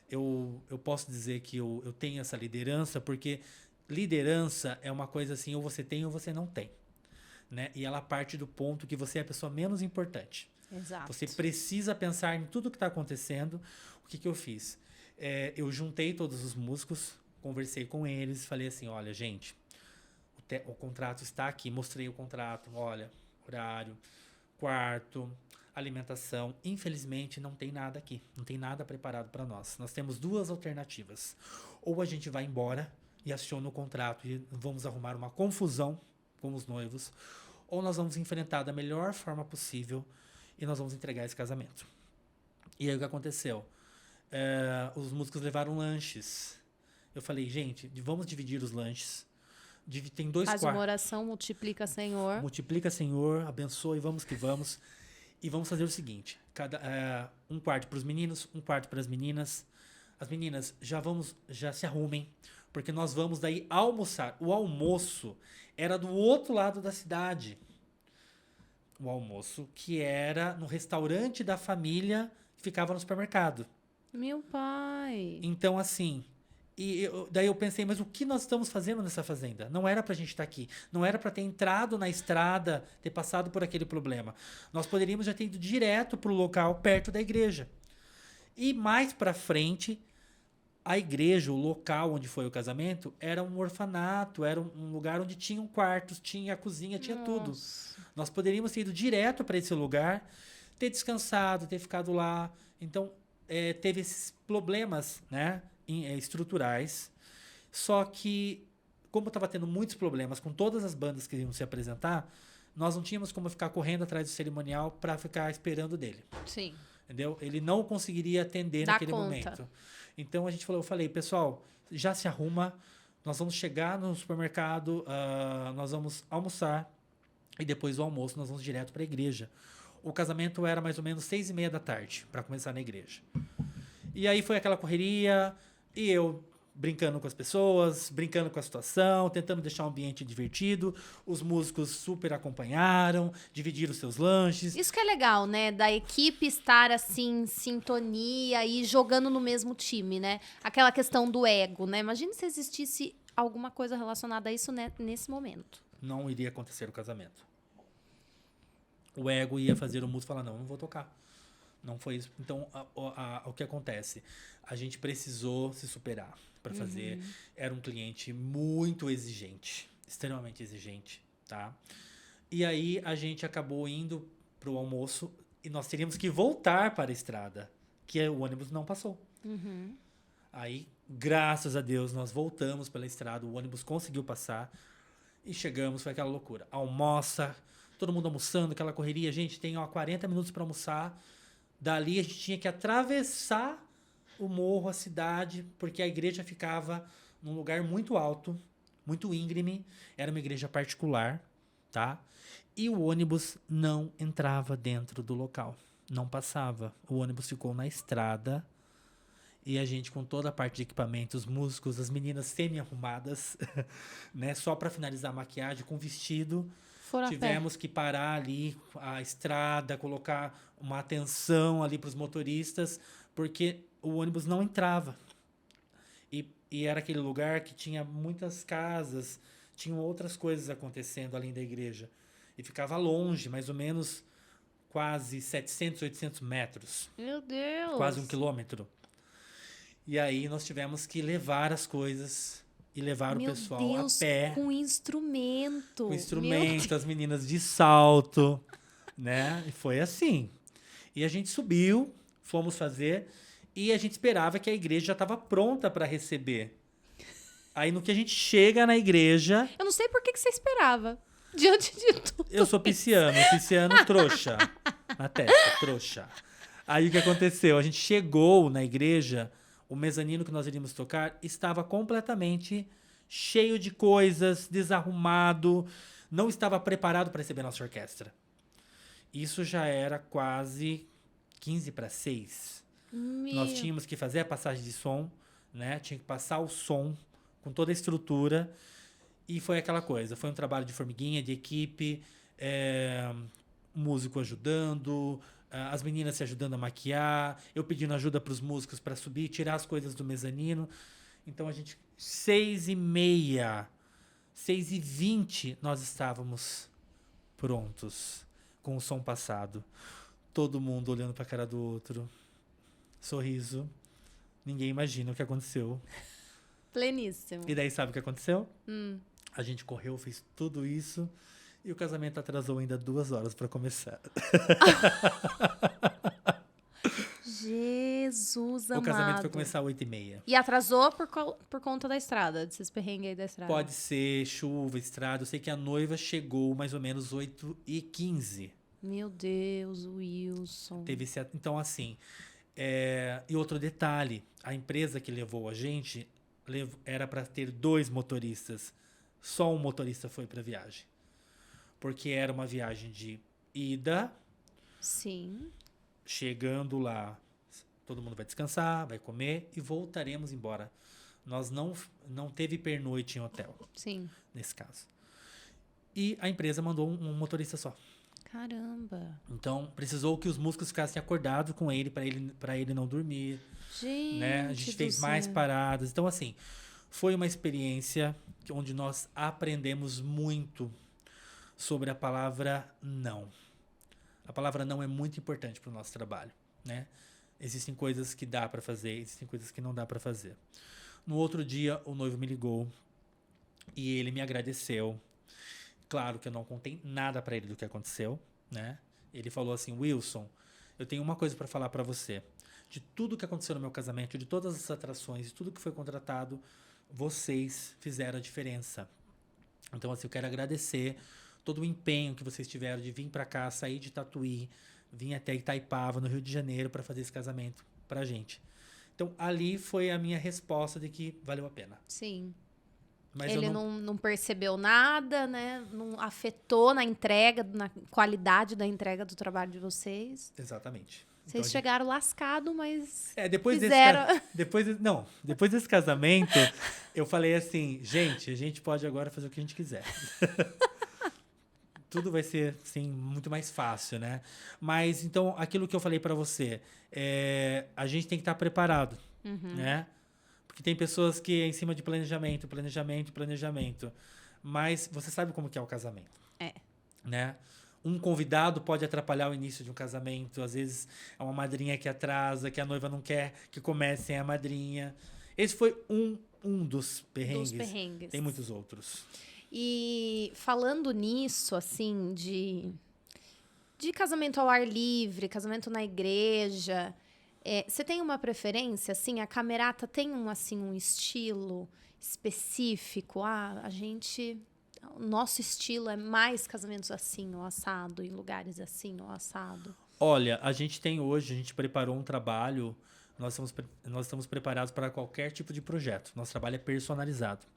Eu posso dizer que eu tenho essa liderança, porque liderança é uma coisa assim, ou você tem ou você não tem. Né? E ela parte do ponto que você é a pessoa menos importante. Exato. Você precisa pensar em tudo que está acontecendo. O que eu fiz? Eu juntei todos os músicos, conversei com eles, falei assim, olha, gente, o contrato está aqui, mostrei o contrato, olha, horário, quarto, alimentação. Infelizmente, não tem nada aqui, não tem nada preparado para nós. Nós temos 2 alternativas. Ou a gente vai embora e aciona o contrato e vamos arrumar uma confusão com os noivos, ou nós vamos enfrentar da melhor forma possível e nós vamos entregar esse casamento. E aí o que aconteceu? Os músicos levaram lanches. Eu falei, gente, vamos dividir os lanches. Tem 2 quartos. Faz uma oração, multiplica, Senhor. Multiplica, Senhor, abençoe, vamos que vamos. E vamos fazer o seguinte, um quarto para os meninos, um quarto para as meninas. As meninas já se arrumem, porque nós vamos daí almoçar. O almoço era do outro lado da cidade. O almoço que era no restaurante da família que ficava no supermercado. Meu pai. Então, assim, daí eu pensei, mas o que nós estamos fazendo nessa fazenda? Não era pra gente estar aqui. Não era pra ter entrado na estrada, ter passado por aquele problema. Nós poderíamos já ter ido direto pro local perto da igreja. E mais pra frente, a igreja, o local onde foi o casamento, era um orfanato, era um lugar onde tinham quartos, tinha a cozinha, tinha tudo. Nós poderíamos ter ido direto para esse lugar, ter descansado, ter ficado lá. Então, teve esses problemas, né, estruturais. Só que, como estava tendo muitos problemas com todas as bandas que iam se apresentar, nós não tínhamos como ficar correndo atrás do cerimonial para ficar esperando dele. Sim. Entendeu? Ele não conseguiria atender naquele momento. Então eu falei, pessoal, já se arruma, nós vamos chegar no supermercado, nós vamos almoçar e depois do almoço nós vamos direto para a igreja. O casamento era mais ou menos 6:30 da tarde para começar na igreja. E aí foi aquela correria e eu brincando com as pessoas, brincando com a situação, tentando deixar o ambiente divertido. Os músicos super acompanharam, dividiram os seus lanches. Isso que é legal, né? Da equipe estar, assim, em sintonia e jogando no mesmo time, né? Aquela questão do ego, né? Imagina se existisse alguma coisa relacionada a isso, né, nesse momento. Não iria acontecer o casamento. O ego ia fazer o músico falar, não vou tocar. Não foi isso. Então, o que acontece? A gente precisou se superar para fazer. Era um cliente muito exigente, extremamente exigente, tá? E aí a gente acabou indo pro almoço e nós teríamos que voltar para a estrada, que o ônibus não passou. Aí, graças a Deus, nós voltamos pela estrada, o ônibus conseguiu passar e chegamos, foi aquela loucura. Almoça, todo mundo almoçando, aquela correria. Gente, tem 40 minutos para almoçar. Dali a gente tinha que atravessar o morro, a cidade, porque a igreja ficava num lugar muito alto, muito íngreme. Era uma igreja particular, tá? E o ônibus não entrava dentro do local. Não passava. O ônibus ficou na estrada E a gente com toda a parte de equipamentos, músicos, as meninas semi-arrumadas, né? Só para finalizar a maquiagem, com vestido. Foram a pé. Tivemos que parar ali a estrada, colocar uma atenção ali para os motoristas, porque o ônibus não entrava. E era aquele lugar que tinha muitas casas, tinham outras coisas acontecendo além da igreja. E ficava longe, mais ou menos quase 700, 800 metros. Meu Deus! Quase 1 quilômetro. E aí nós tivemos que levar as coisas e levar o pessoal Deus, a pé. Com instrumento. Com instrumento, as meninas de salto, né? E foi assim. E a gente subiu, fomos fazer, e a gente esperava que a igreja já estava pronta para receber. Aí no que a gente chega na igreja... Eu não sei por que você esperava. Diante de tudo. Eu sou pisciano trouxa. Na testa, trouxa. Aí o que aconteceu? A gente chegou na igreja, o mezanino que nós iríamos tocar estava completamente cheio de coisas, desarrumado, não estava preparado para receber nossa orquestra. Isso já era quase 15:06. Nós tínhamos que fazer a passagem de som, né? Tinha que passar o som com toda a estrutura. E foi aquela coisa. Foi um trabalho de formiguinha, de equipe, músico ajudando, as meninas se ajudando a maquiar, eu pedindo ajuda para os músicos para subir, tirar as coisas do mezanino. Então a gente, 6:30, 6:20, nós estávamos prontos, com o som passado. Todo mundo olhando para a cara do outro. Sorriso. Ninguém imagina o que aconteceu. Pleníssimo. E daí sabe o que aconteceu? A gente correu, fez tudo isso e o casamento atrasou ainda 2 horas para começar. Jesus amado. O casamento foi começar às 8:30. E atrasou por conta da estrada, desses perrengues aí da estrada. Pode ser chuva, estrada. Eu sei que a noiva chegou mais ou menos 8:15. Meu Deus, Wilson. Então, assim... E outro detalhe. A empresa que levou a gente era para ter 2 motoristas. Só um motorista foi para a viagem. Porque era uma viagem de ida. Sim. Chegando lá, todo mundo vai descansar, vai comer e voltaremos embora. Nós não teve pernoite em hotel. Sim. Nesse caso. E a empresa mandou um motorista só. Caramba. Então, precisou que os músicos ficassem acordados com ele para ele não dormir. Gente, né? A gente fez mais paradas. Então, assim, foi uma experiência onde nós aprendemos muito sobre a palavra não. A palavra não é muito importante para o nosso trabalho, né? Existem coisas que dá para fazer, existem coisas que não dá para fazer. No outro dia, o noivo me ligou e ele me agradeceu. Claro que eu não contei nada para ele do que aconteceu, né? Ele falou assim: Wilson, eu tenho uma coisa para falar para você. De tudo que aconteceu no meu casamento, de todas as atrações, de tudo que foi contratado, vocês fizeram a diferença. Então, assim, eu quero agradecer todo o empenho que vocês tiveram de vir para cá, sair de Tatuí, vir até Itaipava, no Rio de Janeiro, para fazer esse casamento pra gente. Então, ali foi a minha resposta de que valeu a pena. Sim. Mas ele não percebeu nada, né? Não afetou na entrega, na qualidade da entrega do trabalho de vocês. Exatamente. Vocês então, chegaram lascado, mas depois fizeram... depois desse casamento, eu falei assim, gente, a gente pode agora fazer o que a gente quiser. Tudo vai ser, assim, muito mais fácil, né? Mas, então, aquilo que eu falei para você, a gente tem que estar preparado, né? Porque tem pessoas que é em cima de planejamento. Mas você sabe como que é o casamento. Né? Um convidado pode atrapalhar o início de um casamento. Às vezes é uma madrinha que atrasa, que a noiva não quer que comece sem a madrinha. Esse foi um dos perrengues. Tem muitos outros. E falando nisso, assim, de casamento ao ar livre, casamento na igreja... Você tem uma preferência, assim? A Camerata tem um estilo específico? O nosso estilo é mais casamentos assim, ou assado, em lugares assim, ou assado. Olha, a gente preparou um trabalho, nós estamos preparados para qualquer tipo de projeto. Nosso trabalho é personalizado,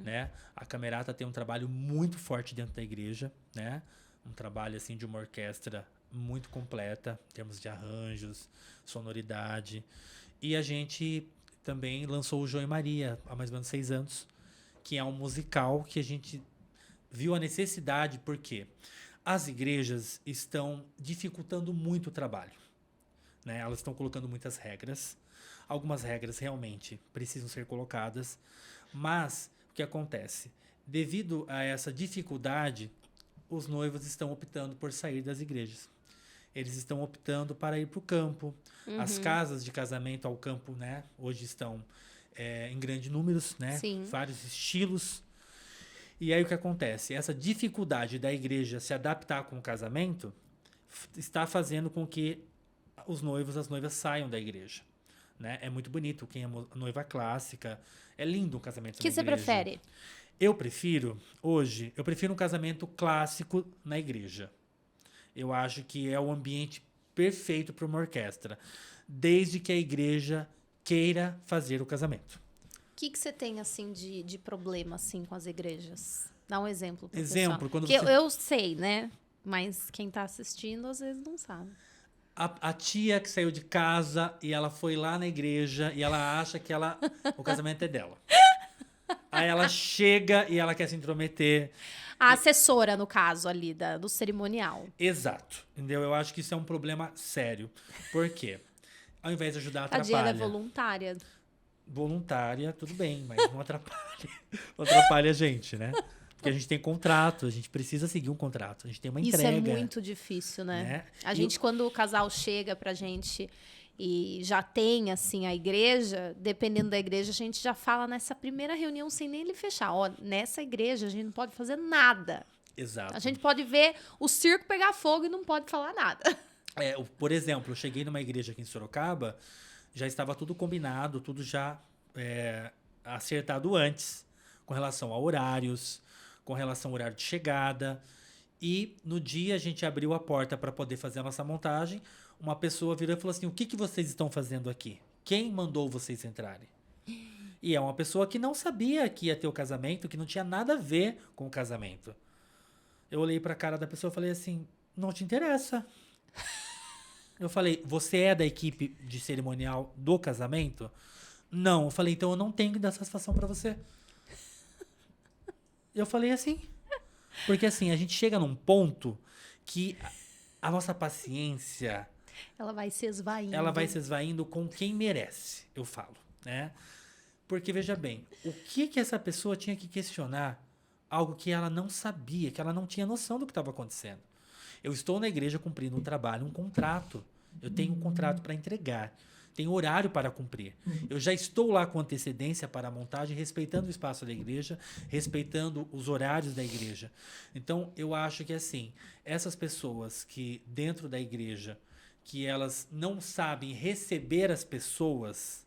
né? A Camerata tem um trabalho muito forte dentro da igreja, né? Um trabalho, assim, de uma orquestra muito completa, em termos de arranjos, sonoridade. E a gente também lançou o João e Maria, há mais ou menos 6 anos, que é um musical que a gente viu a necessidade, porque as igrejas estão dificultando muito o trabalho, né? Elas estão colocando muitas regras. Algumas regras realmente precisam ser colocadas, mas o que acontece? Devido a essa dificuldade, os noivos estão optando por sair das igrejas. Eles estão optando para ir para o campo. As casas de casamento ao campo, né, hoje estão em grandes números, né? Sim. Vários estilos. E aí o que acontece? Essa dificuldade da igreja se adaptar com o casamento está fazendo com que os noivos, as noivas saiam da igreja. Né? É muito bonito quem é noiva clássica. É lindo um casamento O que na você igreja. prefere? Eu prefiro um casamento clássico na igreja. Eu acho que é o ambiente perfeito para uma orquestra, desde que a igreja queira fazer o casamento. O que você tem, assim, de problema, assim, com as igrejas? Dá um exemplo pro Exemplo, pessoal. quando Porque você... eu sei, né? Mas quem tá assistindo, às vezes, não sabe. A tia que saiu de casa e ela foi lá na igreja e ela acha que o casamento é dela. Aí ela chega e ela quer se intrometer. A assessora, no caso, ali, do cerimonial. Exato. Entendeu? Eu acho que isso é um problema sério. Por quê? Ao invés de ajudar, Tadinha, atrapalha. ela é voluntária. Voluntária, tudo bem, mas não atrapalha. Não atrapalha a gente, né? Porque a gente tem contrato, a gente precisa seguir um contrato, a gente tem uma Isso entrega. é muito difícil, né? Né? A gente, quando o casal chega pra gente e já tem, assim, a igreja, dependendo da igreja, a gente já fala nessa primeira reunião sem nem ele fechar. Ó, nessa igreja a gente não pode fazer nada. Exato. A gente pode ver o circo pegar fogo e não pode falar nada. Por exemplo, eu cheguei numa igreja aqui em Sorocaba, já estava tudo combinado, tudo já acertado antes, com relação a horários, com relação ao horário de chegada. E no dia a gente abriu a porta para poder fazer a nossa montagem. Uma pessoa virou e falou assim: o que vocês estão fazendo aqui? Quem mandou vocês entrarem? E é uma pessoa que não sabia que ia ter o casamento, que não tinha nada a ver com o casamento. Eu olhei para a cara da pessoa e falei assim: não te interessa. Eu falei: você é da equipe de cerimonial do casamento? Não. Eu falei: então eu não tenho que dar satisfação para você. Eu falei assim. Porque assim, a gente chega num ponto que a nossa paciência... Ela vai se esvaindo. Ela vai se esvaindo com quem merece, eu falo, né? Porque, veja bem, o que essa pessoa tinha que questionar? Algo que ela não sabia, que ela não tinha noção do que estava acontecendo. Eu estou na igreja cumprindo um trabalho, um contrato. Eu tenho um contrato para entregar. Tenho horário para cumprir. Eu já estou lá com antecedência para a montagem, respeitando o espaço da igreja, respeitando os horários da igreja. Então, eu acho que, assim, essas pessoas que, dentro da igreja, que elas não sabem receber as pessoas...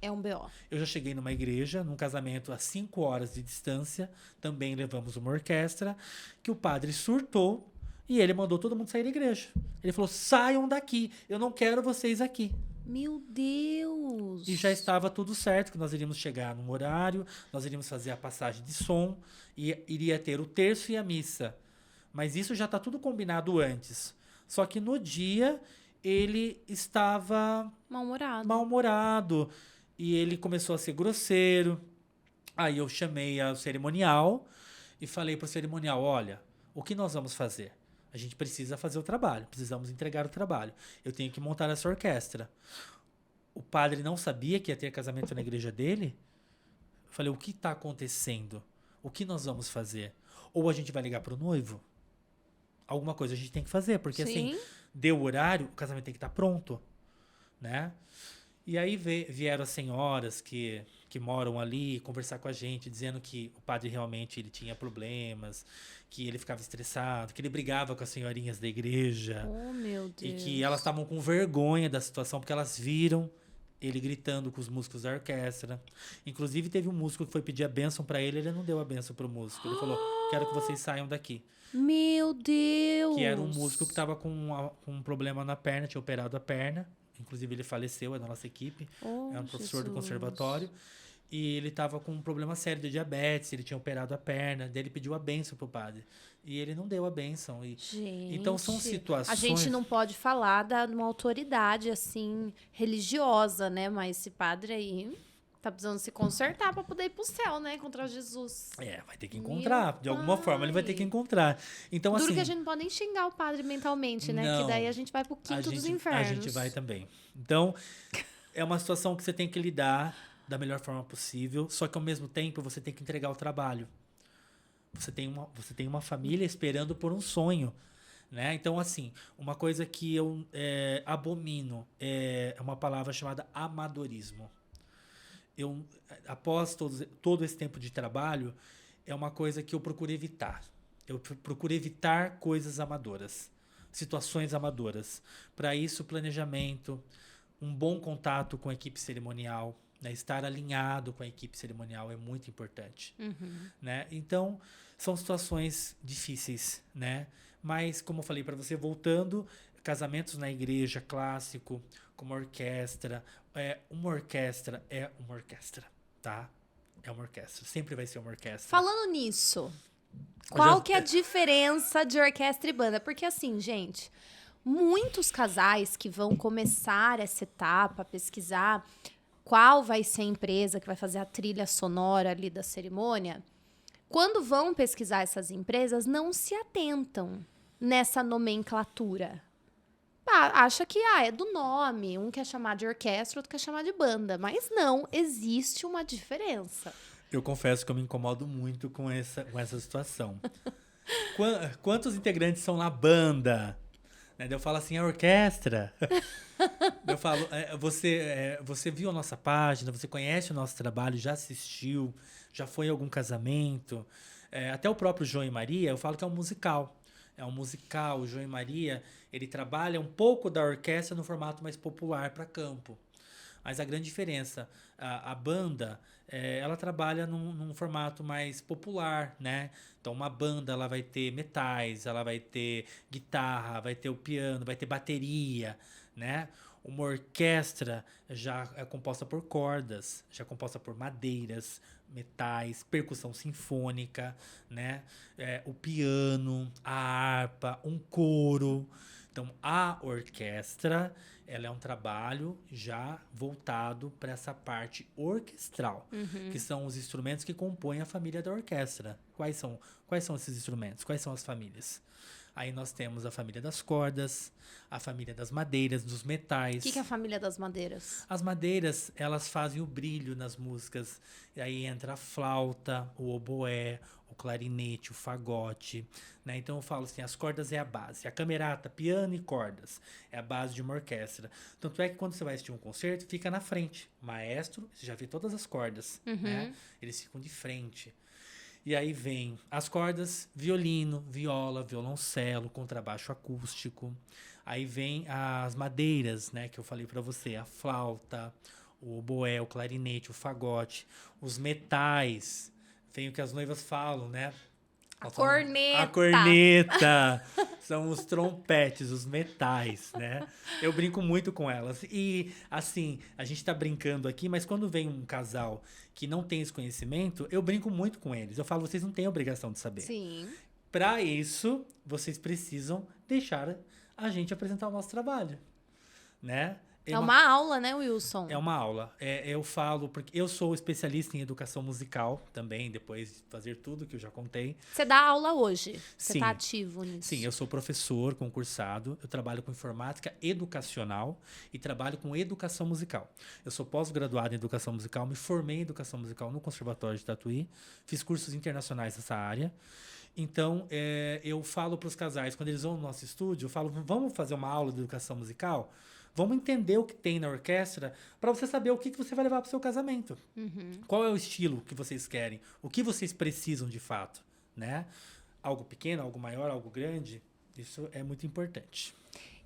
É um BO. Eu já cheguei numa igreja, num casamento a 5 horas de distância, também levamos uma orquestra, que o padre surtou e ele mandou todo mundo sair da igreja. Ele falou: saiam daqui, eu não quero vocês aqui. Meu Deus! E já estava tudo certo, que nós iríamos chegar num horário, nós iríamos fazer a passagem de som, e iria ter o terço e a missa. Mas isso já está tudo combinado antes. Só que no dia ele estava mal-humorado. E ele começou a ser grosseiro. Aí eu chamei a cerimonial e falei para o cerimonial: olha, o que nós vamos fazer? A gente precisa fazer o trabalho, precisamos entregar o trabalho. Eu tenho que montar essa orquestra. O padre não sabia que ia ter casamento na igreja dele? Eu falei: o que está acontecendo? O que nós vamos fazer? Ou a gente vai ligar para o noivo? Alguma coisa a gente tem que fazer, porque Sim. assim, deu o horário, o casamento tem que estar pronto, né? E aí vieram as senhoras que moram ali conversar com a gente, dizendo que o padre realmente ele tinha problemas, que ele ficava estressado, que ele brigava com as senhorinhas da igreja. Oh, meu Deus. E que elas estavam com vergonha da situação, porque elas viram ele gritando com os músicos da orquestra. Inclusive, teve um músico que foi pedir a bênção para ele não deu a bênção pro músico. Ele falou: quero que vocês saiam daqui. Meu Deus! Que era um músico que estava com um problema na perna, tinha operado a perna. Inclusive, ele faleceu, é da nossa equipe. Oh, é um professor do Jesus. conservatório. E ele estava com um problema sério de diabetes, ele tinha operado a perna, daí ele pediu a bênção pro padre. E ele não deu a bênção. Então são situações... A gente não pode falar de uma autoridade, assim, religiosa, né? Mas esse padre aí tá precisando se consertar para poder ir pro céu, né? Encontrar Jesus. Vai ter que encontrar. De alguma forma ele vai ter que encontrar. Então, Duro assim... que a gente não pode nem xingar o padre mentalmente, né? Não, que daí a gente vai pro quinto dos infernos. A gente vai também. Então, é uma situação que você tem que lidar da melhor forma possível, só que ao mesmo tempo você tem que entregar o trabalho. Você tem uma família esperando por um sonho, né? Então, assim, uma coisa que eu abomino é uma palavra chamada amadorismo. Após todo esse tempo de trabalho, é uma coisa que eu procuro evitar. Eu procuro evitar coisas amadoras, situações amadoras. Para isso, planejamento, um bom contato com a equipe cerimonial, né? Estar alinhado com a equipe cerimonial é muito importante. Né? Então, são situações difíceis, né? Mas, como eu falei para você, voltando, casamentos na igreja, clássico, com uma orquestra. Uma orquestra é uma orquestra, tá? É uma orquestra. Sempre vai ser uma orquestra. Falando nisso, qual que é a diferença de orquestra e banda? Porque assim, gente, muitos casais que vão começar essa etapa, pesquisar qual vai ser a empresa que vai fazer a trilha sonora ali da cerimônia, quando vão pesquisar essas empresas, não se atentam nessa nomenclatura. Acha que é do nome, um quer chamar de orquestra, outro quer chamar de banda, mas não, existe uma diferença. Eu confesso que eu me incomodo muito com essa situação. Quantos integrantes são na banda? Daí eu falo assim, a orquestra. Eu falo, você viu a nossa página, você conhece o nosso trabalho, já assistiu, já foi em algum casamento. Até o próprio João e Maria, eu falo que é um musical. É um musical, o João e Maria, ele trabalha um pouco da orquestra no formato mais popular para campo. Mas a grande diferença, a banda, ela trabalha num formato mais popular, né? Então, uma banda, ela vai ter metais, ela vai ter guitarra, vai ter o piano, vai ter bateria, né? Uma orquestra já é composta por cordas, já é composta por madeiras, metais, percussão sinfônica, né? O piano, a harpa, um coro. Então, a orquestra, ela é um trabalho já voltado para essa parte orquestral, que são os instrumentos que compõem a família da orquestra. Quais são esses instrumentos? Quais são as famílias? Aí nós temos a família das cordas, a família das madeiras, dos metais. O que é a família das madeiras? As madeiras, elas fazem o brilho nas músicas. E aí entra a flauta, o oboé, o clarinete, o fagote, né? Então eu falo assim, as cordas é a base. A camerata, piano e cordas, é a base de uma orquestra. Tanto é que quando você vai assistir um concerto, fica na frente. Maestro, você já vê todas as cordas, né? Eles ficam de frente. E aí vem as cordas, violino, viola, violoncelo, contrabaixo acústico. Aí vem as madeiras, né, que eu falei para você, a flauta, o oboé, o clarinete, o fagote, os metais. Vem o que as noivas falam, né? A corneta. A corneta. São os trompetes, os metais, né? Eu brinco muito com elas. E, assim, a gente tá brincando aqui, mas quando vem um casal que não tem esse conhecimento, eu brinco muito com eles. Eu falo, vocês não têm a obrigação de saber. Sim. Para isso, vocês precisam deixar a gente apresentar o nosso trabalho, né? É uma aula, né, Wilson? É uma aula. Eu falo, porque eu sou especialista em educação musical também, depois de fazer tudo que eu já contei. Você dá aula hoje? Você Sim. tá ativo nisso? Sim, eu sou professor concursado, eu trabalho com informática educacional e trabalho com educação musical. Eu sou pós-graduado em educação musical, me formei em educação musical no Conservatório de Tatuí, fiz cursos internacionais nessa área. Então, eu falo para os casais, quando eles vão no nosso estúdio, eu falo, vamos fazer uma aula de educação musical? Vamos entender o que tem na orquestra para você saber o que você vai levar para o seu casamento. Qual é o estilo que vocês querem? O que vocês precisam de fato, né? Algo pequeno, algo maior, algo grande? Isso é muito importante.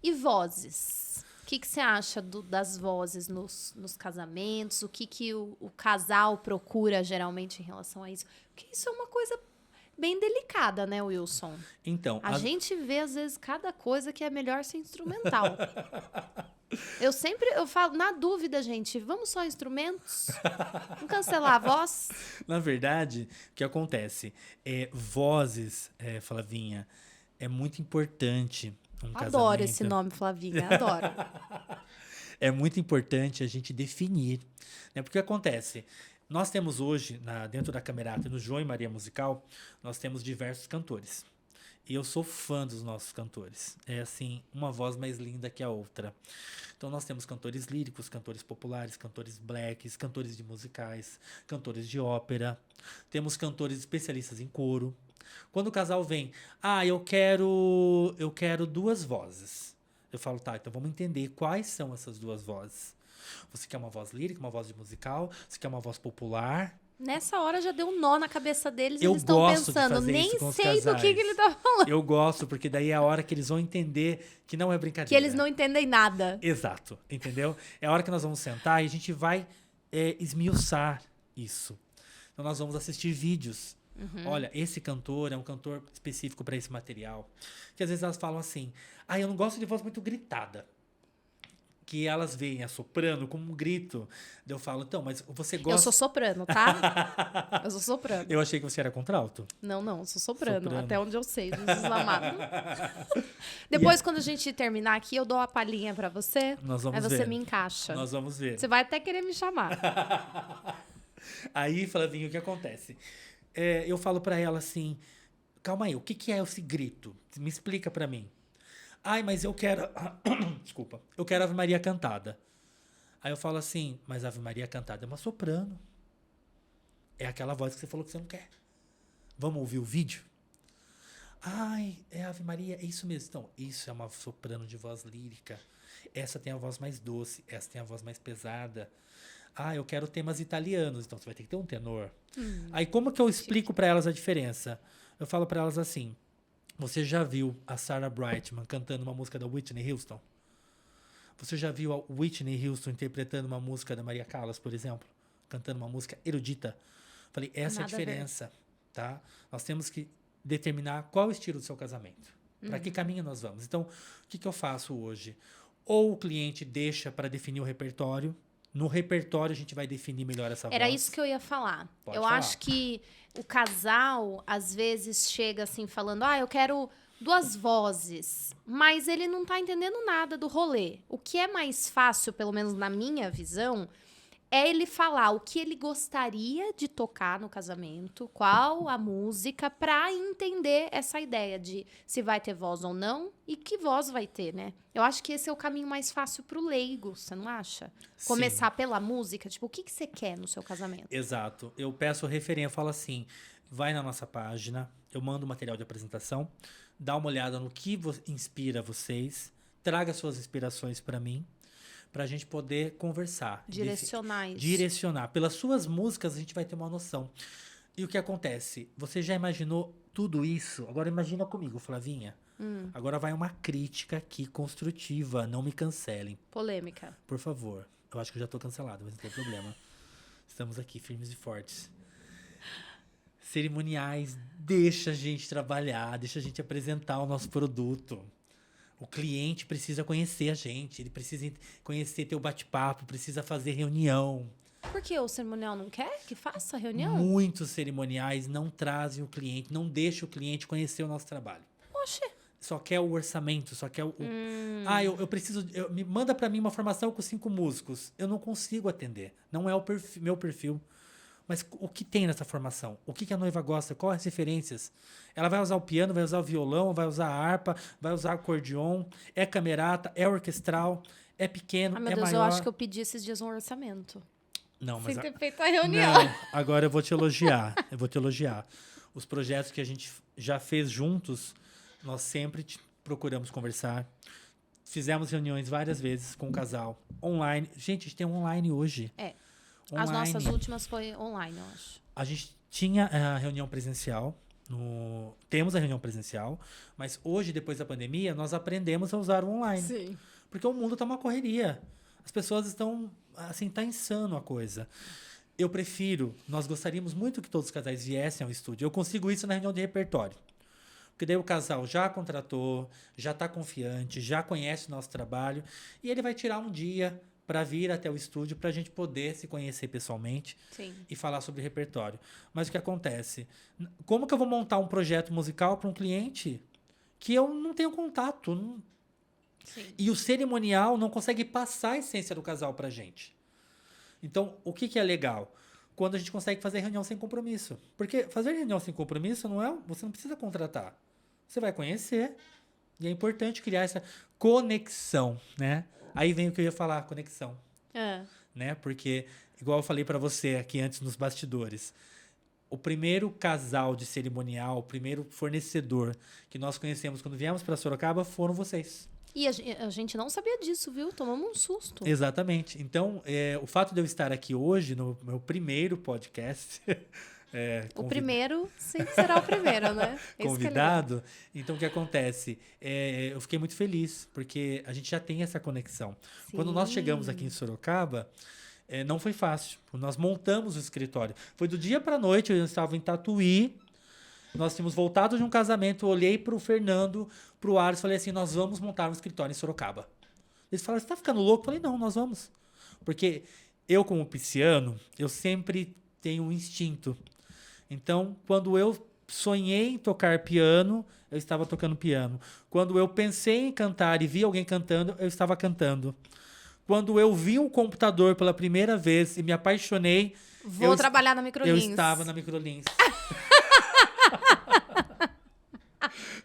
E vozes? O que você acha das vozes nos casamentos? O que o casal procura geralmente em relação a isso? Porque isso é uma coisa bem delicada, né, Wilson? Então, a gente vê, às vezes, cada coisa que é melhor ser instrumental. Eu falo, na dúvida, gente, vamos só instrumentos? Vamos cancelar a voz? Na verdade, o que acontece? Vozes, Flavinha, é muito importante um Adoro casamento. esse nome, Flavinha, adoro. É muito importante a gente definir. Né? Porque o que acontece? Nós temos hoje, dentro da Camerata, no João e Maria Musical, nós temos diversos cantores. E eu sou fã dos nossos cantores. É assim, uma voz mais linda que a outra. Então nós temos cantores líricos, cantores populares, cantores blacks, cantores de musicais, cantores de ópera. Temos cantores especialistas em coro. Quando o casal vem, eu quero 2 vozes. Eu falo, tá, então vamos entender quais são essas 2 vozes. Você quer uma voz lírica, uma voz de musical? Você quer uma voz popular? Nessa hora já deu um nó na cabeça deles, Eu eles estão gosto de pensando, fazer nem isso com os sei do casais. que ele tá falando. Eu gosto, porque daí é a hora que eles vão entender que não é brincadeira. Que eles não entendem nada. Exato, entendeu? É a hora que nós vamos sentar e a gente vai esmiuçar isso. Então nós vamos assistir vídeos. Olha, esse cantor é um cantor específico para esse material. Que às vezes elas falam assim, eu não gosto de voz muito gritada. Que elas veem a soprano como um grito. Daí eu falo, então, mas você gosta... Eu sou soprano, tá? Eu sou soprano. Eu achei que você era contralto. Não, eu sou soprano. Soprano. Até onde eu sei, Jesus amado. Depois, quando a gente terminar aqui, eu dou a palhinha pra você. Nós vamos aí você ver. me encaixa. Nós vamos ver. Você vai até querer me chamar. Aí, Flavinho, o que acontece? Eu falo pra ela assim, calma aí, o que é esse grito? Me explica pra mim. Mas eu quero... Desculpa. Eu quero Ave Maria cantada. Aí eu falo assim, mas Ave Maria cantada é uma soprano. É aquela voz que você falou que você não quer. Vamos ouvir o vídeo? É Ave Maria, é isso mesmo. Então, isso é uma soprano de voz lírica. Essa tem a voz mais doce, essa tem a voz mais pesada. Eu quero temas italianos, então você vai ter que ter um tenor. Aí como que eu explico para elas a diferença? Eu falo para elas assim, você já viu a Sarah Brightman cantando uma música da Whitney Houston? Você já viu a Whitney Houston interpretando uma música da Maria Callas, por exemplo? Cantando uma música erudita? Falei, essa é a diferença, tá? Nós temos que determinar qual é o estilo do seu casamento. Para que caminho nós vamos? Então, o que eu faço hoje? Ou o cliente deixa para definir o repertório. No repertório, a gente vai definir melhor essa voz. Era isso que eu ia falar. Pode eu falar. acho que o casal, às vezes, chega assim, falando, eu quero 2 vozes. Mas ele não tá entendendo nada do rolê. O que é mais fácil, pelo menos na minha visão, é ele falar o que ele gostaria de tocar no casamento, qual a música, pra entender essa ideia de se vai ter voz ou não e que voz vai ter, né? Eu acho que esse é o caminho mais fácil pro leigo, você não acha? Sim. Começar pela música, tipo, o que você quer no seu casamento? Exato. Eu peço referência, eu falo assim, vai na nossa página, eu mando o material de apresentação, dá uma olhada no que inspira vocês, traga suas inspirações para mim, para a gente poder conversar. Direcionar isso. Direcionar. Pelas suas músicas, a gente vai ter uma noção. E o que acontece? Você já imaginou tudo isso? Agora imagina comigo, Flavinha. Agora vai uma crítica aqui construtiva. Não me cancelem. Polêmica. Por favor. Eu acho que eu já tô cancelado, mas não tem problema. Estamos aqui, firmes e fortes. Cerimoniais, deixa a gente trabalhar, deixa a gente apresentar o nosso produto. O cliente precisa conhecer a gente, ele precisa conhecer teu bate-papo, precisa fazer reunião. Por que o cerimonial não quer que faça reunião? Muitos cerimoniais não trazem o cliente, não deixam o cliente conhecer o nosso trabalho. Oxe. Só quer o orçamento, só quer o... eu preciso... me manda para mim uma formação com 5 músicos. Eu não consigo atender. Não é o meu perfil. Mas o que tem nessa formação? O que a noiva gosta? Quais as referências? Ela vai usar o piano, vai usar o violão, vai usar a harpa, vai usar acordeon, é camerata, é orquestral, é pequeno, meu é Deus, maior. eu acho que eu pedi esses dias um orçamento. Não, mas Sem ter feito a reunião. Não, agora eu vou te elogiar. Os projetos que a gente já fez juntos, nós sempre procuramos conversar. Fizemos reuniões várias vezes com o casal. Online. Gente, a gente tem online hoje. As nossas últimas foi online, eu acho. A gente tinha a reunião presencial. Temos a reunião presencial. Mas hoje, depois da pandemia, nós aprendemos a usar o online. Sim. Porque o mundo está uma correria. As pessoas estão... Assim, tá insano a coisa. Nós gostaríamos muito que todos os casais viessem ao estúdio. Eu consigo isso na reunião de repertório. Porque daí o casal já contratou, já está confiante, já conhece o nosso trabalho e ele vai tirar um dia para vir até o estúdio para a gente poder se conhecer pessoalmente Sim. e falar sobre repertório. Mas o que acontece? Como que eu vou montar um projeto musical para um cliente que eu não tenho contato? Sim. E o cerimonial não consegue passar a essência do casal pra gente. Então, o que é legal? Quando a gente consegue fazer reunião sem compromisso. Porque fazer reunião sem compromisso você não precisa contratar. Você vai conhecer. E é importante criar essa conexão, né? Aí vem o que eu ia falar, conexão. Né? Porque, igual eu falei pra você aqui antes nos bastidores, o primeiro casal de cerimonial, o primeiro fornecedor que nós conhecemos quando viemos para Sorocaba foram vocês. E a gente não sabia disso, viu? Tomamos um susto. Exatamente. Então, o fato de eu estar aqui hoje, no meu primeiro podcast... o primeiro sempre será o primeiro, né? Convidado. Então, o que acontece? Eu fiquei muito feliz, porque a gente já tem essa conexão. Sim. Quando nós chegamos aqui em Sorocaba, não foi fácil. Nós montamos o escritório. Foi do dia para a noite, eu estava em Tatuí, nós tínhamos voltado de um casamento, eu olhei para o Fernando, para o Ares, falei assim, nós vamos montar um escritório em Sorocaba. Eles falaram, você tá ficando louco? Eu falei, não, nós vamos. Porque eu, como pisciano, eu sempre tenho um instinto. Então, quando eu sonhei em tocar piano, eu estava tocando piano. Quando eu pensei em cantar e vi alguém cantando, eu estava cantando. Quando eu vi um computador pela primeira vez e me apaixonei... Vou trabalhar na Microlins. Eu estava na Microlins.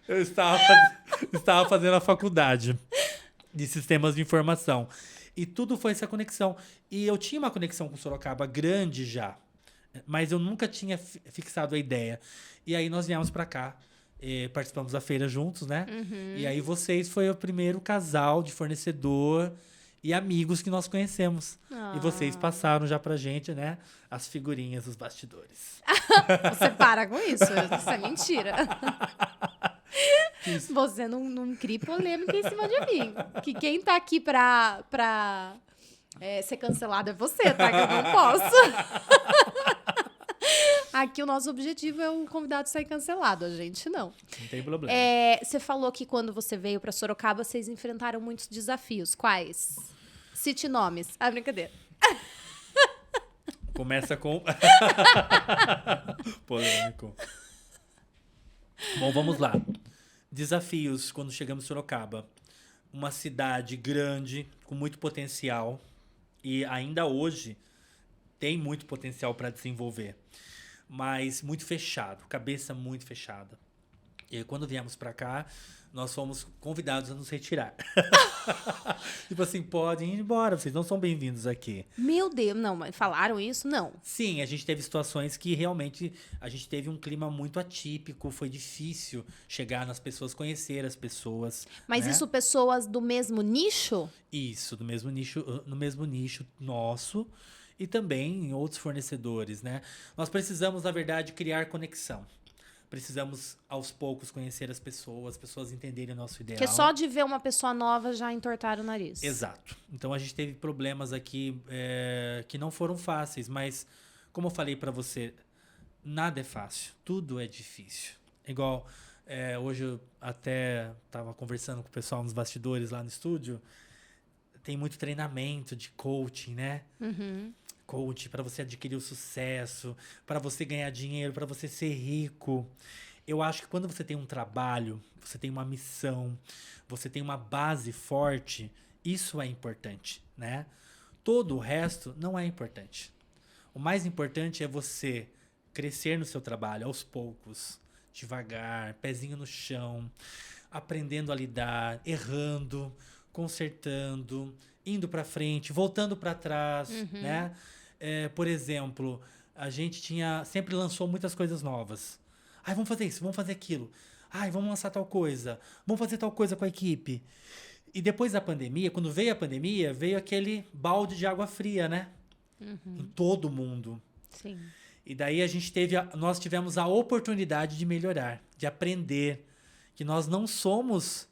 Eu estava fazendo a faculdade de sistemas de informação. E tudo foi essa conexão. E eu tinha uma conexão com Sorocaba grande já. Mas eu nunca tinha fixado a ideia. E aí nós viemos para cá. Participamos da feira juntos, né? Uhum. E aí vocês foi o primeiro casal de fornecedor e amigos que nós conhecemos. E vocês passaram já pra gente, né? As figurinhas dos bastidores. Você para com isso. Isso é mentira. Você não cria polêmica em cima de mim. Que quem tá aqui pra ser cancelado é você, tá? Que eu não posso. Aqui o nosso objetivo é o convidado sair cancelado, a gente não. Não tem problema. Você falou que quando você veio pra Sorocaba, vocês enfrentaram muitos desafios. Quais? Cite nomes. Ah, brincadeira. Começa com... Polêmico. Bom, vamos lá. Desafios quando chegamos em Sorocaba. Uma cidade grande, com muito potencial. E ainda hoje tem muito potencial para desenvolver. Mas muito fechado, cabeça muito fechada. E quando viemos para cá, nós fomos convidados a nos retirar. Tipo assim, podem ir embora, vocês não são bem-vindos aqui. Meu Deus, não, mas falaram isso? Não. Sim, a gente teve situações que realmente a gente teve um clima muito atípico, foi difícil chegar nas pessoas, conhecer as pessoas. Mas né? isso pessoas do mesmo nicho? Isso, no mesmo nicho nosso e também em outros fornecedores, né? Nós precisamos, na verdade, criar conexão. Precisamos, aos poucos, conhecer as pessoas entenderem o nosso ideal. Porque só de ver uma pessoa nova já entortar o nariz. Exato. Então, a gente teve problemas aqui que não foram fáceis, mas, como eu falei para você, nada é fácil. Tudo é difícil. Igual, hoje eu até estava conversando com o pessoal nos bastidores lá no estúdio, tem muito treinamento de coaching, né? Uhum. Coach para você adquirir o sucesso, para você ganhar dinheiro, para você ser rico. Eu acho que quando você tem um trabalho, você tem uma missão, você tem uma base forte, isso é importante, né? Todo o resto não é importante. O mais importante é você crescer no seu trabalho aos poucos, devagar, pezinho no chão, aprendendo a lidar, errando, consertando, indo para frente, voltando para trás, né? Por exemplo, a gente sempre lançou muitas coisas novas. Ai, vamos fazer isso, vamos fazer aquilo. Ai, vamos lançar tal coisa. Vamos fazer tal coisa com a equipe. E depois da pandemia, quando veio a pandemia, veio aquele balde de água fria, né? Em todo mundo. Sim. E daí nós tivemos a oportunidade de melhorar, de aprender que nós não somos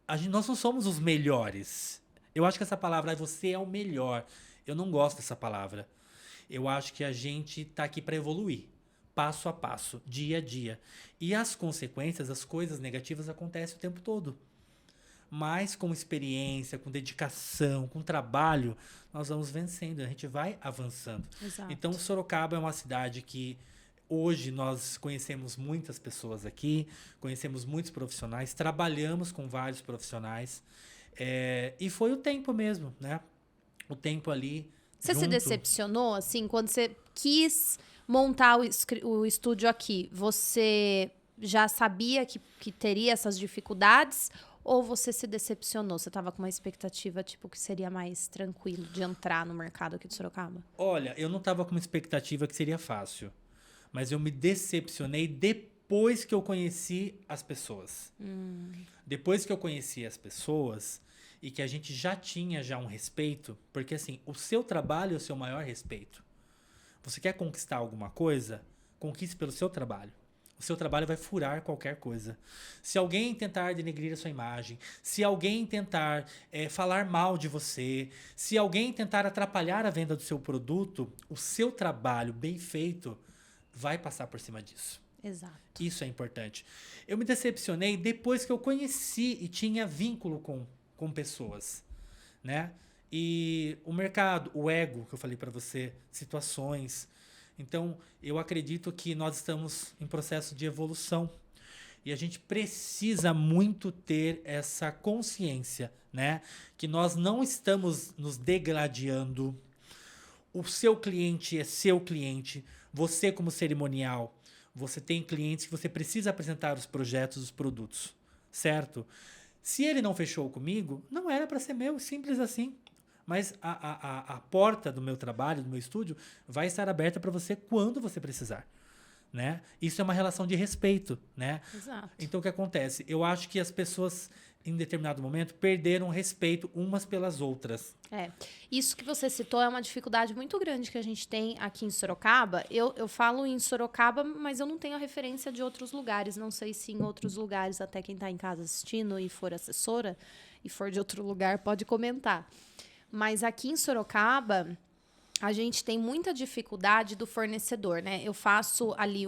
os melhores. Eu acho que essa palavra, você é o melhor. Eu não gosto dessa palavra. Eu acho que a gente tá aqui para evoluir, passo a passo, dia a dia. E as consequências, as coisas negativas acontecem o tempo todo. Mas com experiência, com dedicação, com trabalho, nós vamos vencendo, a gente vai avançando. Exato. Então, Sorocaba é uma cidade que hoje nós conhecemos muitas pessoas aqui, conhecemos muitos profissionais, trabalhamos com vários profissionais. E foi o tempo mesmo, né? O tempo ali. Você se junto. decepcionou, assim, quando você quis montar o estúdio aqui? Você já sabia que teria essas dificuldades? Ou você se decepcionou? Você estava com uma expectativa, tipo, que seria mais tranquilo de entrar no mercado aqui de Sorocaba? Olha, eu não estava com uma expectativa que seria fácil. Mas eu me decepcionei depois que eu conheci as pessoas. Depois que eu conheci as pessoas e que a gente já tinha um respeito, porque assim, o seu trabalho é o seu maior respeito. Você quer conquistar alguma coisa? Conquiste pelo seu trabalho. O seu trabalho vai furar qualquer coisa. Se alguém tentar denegrir a sua imagem, se alguém tentar falar mal de você, se alguém tentar atrapalhar a venda do seu produto, o seu trabalho bem feito vai passar por cima disso. Exato. Isso é importante. Eu me decepcionei depois que eu conheci e tinha vínculo com pessoas, né? E o mercado, o ego, que eu falei para você, situações. Então, eu acredito que nós estamos em processo de evolução e a gente precisa muito ter essa consciência, né? Que nós não estamos nos degradando. O seu cliente é seu cliente. Você, como cerimonial, você tem clientes que você precisa apresentar os projetos, os produtos, certo? Se ele não fechou comigo, não era para ser meu, simples assim. Mas a porta do meu trabalho, do meu estúdio, vai estar aberta para você quando você precisar, né? Isso é uma relação de respeito, né? Exato. Então, o que acontece? Eu acho que as pessoas, em determinado momento, perderam respeito umas pelas outras. Isso que você citou é uma dificuldade muito grande que a gente tem aqui em Sorocaba. Eu falo em Sorocaba, mas eu não tenho a referência de outros lugares. Não sei se em outros lugares, até quem está em casa assistindo e for assessora e for de outro lugar, pode comentar. Mas aqui em Sorocaba, a gente tem muita dificuldade do fornecedor, né? Eu faço ali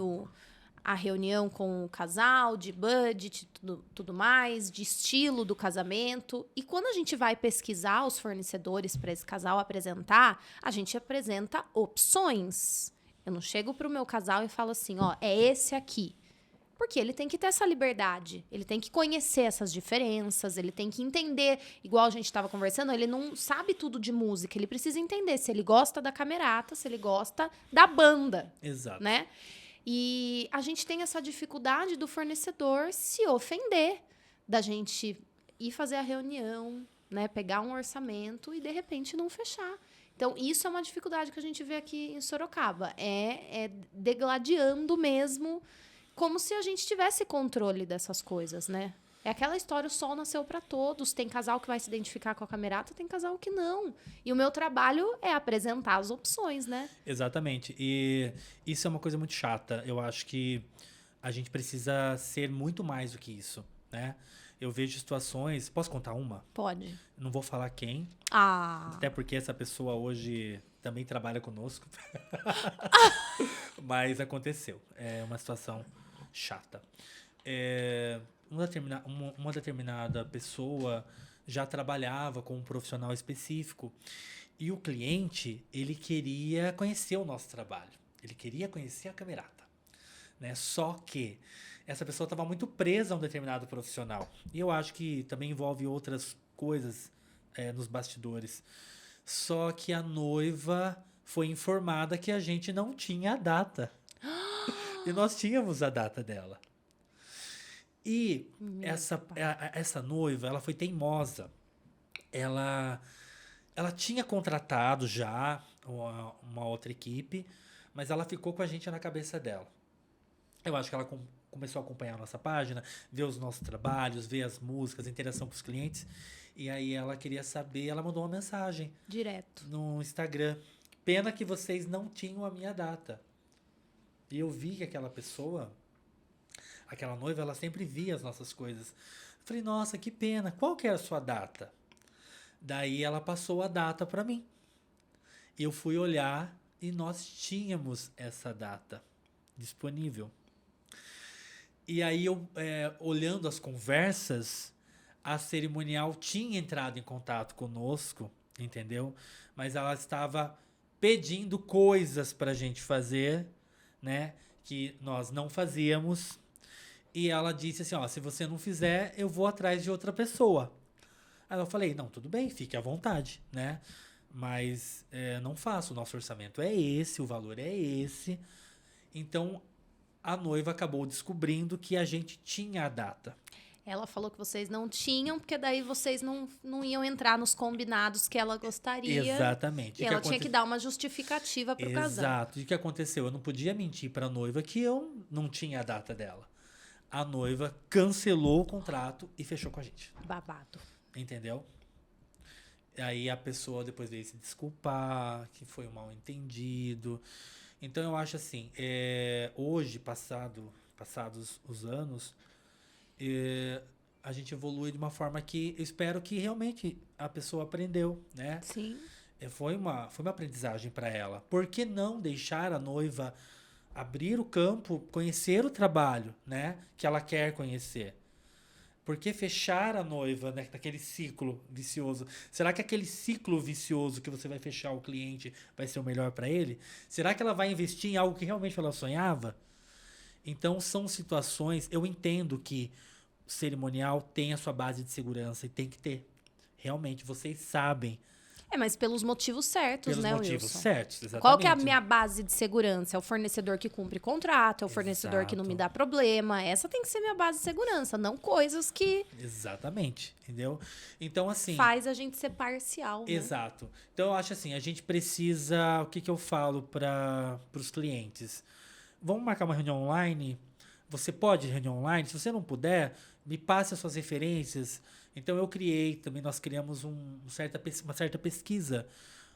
a reunião com o casal, de budget, tudo mais, de estilo do casamento. E quando a gente vai pesquisar os fornecedores para esse casal apresentar, a gente apresenta opções. Eu não chego para o meu casal e falo assim, ó, é esse aqui. Porque ele tem que ter essa liberdade, ele tem que conhecer essas diferenças, ele tem que entender, igual a gente estava conversando, ele não sabe tudo de música, ele precisa entender se ele gosta da camerata, se ele gosta da banda. Exato. Né? E a gente tem essa dificuldade do fornecedor se ofender, da gente ir fazer a reunião, né, pegar um orçamento e, de repente, não fechar. Então, isso é uma dificuldade que a gente vê aqui em Sorocaba. É degladiando mesmo, como se a gente tivesse controle dessas coisas, né? É aquela história, o sol nasceu para todos. Tem casal que vai se identificar com a camerata, tem casal que não. E o meu trabalho é apresentar as opções, né? Exatamente. E isso é uma coisa muito chata. Eu acho que a gente precisa ser muito mais do que isso, né? Eu vejo situações... Posso contar uma? Pode. Não vou falar quem. Até porque essa pessoa hoje também trabalha conosco. Mas aconteceu. É uma situação chata. Uma determinada pessoa já trabalhava com um profissional específico e o cliente, ele queria conhecer o nosso trabalho. Ele queria conhecer a camerata, né? Só que essa pessoa estava muito presa a um determinado profissional. E eu acho que também envolve outras coisas nos bastidores. Só que a noiva foi informada que a gente não tinha a data. E nós tínhamos a data dela. E essa noiva, ela foi teimosa. Ela tinha contratado já uma outra equipe, mas ela ficou com a gente na cabeça dela. Eu acho que ela começou a acompanhar a nossa página, ver os nossos trabalhos, ver as músicas, a interação com os clientes. E aí ela queria saber, ela mandou uma mensagem. Direto. No Instagram. Pena que vocês não tinham a minha data. E eu vi que aquela pessoa, aquela noiva, ela sempre via as nossas coisas. Eu falei, nossa, que pena. Qual que é a sua data? Daí ela passou a data para mim. Eu fui olhar e nós tínhamos essa data. disponível. E aí, olhando as conversas, a cerimonial tinha entrado em contato conosco, entendeu? Mas ela estava pedindo coisas pra gente fazer, né? Que nós não fazíamos. E ela disse assim, ó, se você não fizer, eu vou atrás de outra pessoa. Aí eu falei, não, tudo bem, fique à vontade, né? Mas não faço, o nosso orçamento é esse, o valor é esse. Então, a noiva acabou descobrindo que a gente tinha a data. Ela falou que vocês não tinham, porque daí vocês não iam entrar nos combinados que ela gostaria. Exatamente. E ela tinha que dar uma justificativa pro casal. Exato. E o que aconteceu? Eu não podia mentir pra noiva que eu não tinha a data dela. A noiva cancelou o contrato e fechou com a gente. Babado. Entendeu? Aí a pessoa depois veio se desculpar, que foi um mal entendido. Então eu acho assim, hoje, passados os anos, a gente evolui de uma forma que eu espero que realmente a pessoa aprendeu, né? Sim. Foi uma aprendizagem para ela. Por que não deixar a noiva abrir o campo, conhecer o trabalho, né? Que ela quer conhecer? Por que fechar a noiva, né, naquele ciclo vicioso? Será que aquele ciclo vicioso que você vai fechar o cliente vai ser o melhor para ele? Será que ela vai investir em algo que realmente ela sonhava? Então são situações, eu entendo que o cerimonial tem a sua base de segurança e tem que ter. Realmente, vocês sabem. Mas pelos motivos certos, Pelos né, motivos Wilson? certos, exatamente. Qual que é a minha base de segurança? É o fornecedor que cumpre contrato, é o fornecedor que não me dá problema. Essa tem que ser minha base de segurança, não coisas que... Exatamente, entendeu? Então, assim... faz a gente ser parcial, né? Exato. Então, eu acho assim, a gente precisa... O que eu falo para os clientes? Vamos marcar uma reunião online? Você pode reunião online? Se você não puder, me passe as suas referências. Então, nós criamos uma certa pesquisa.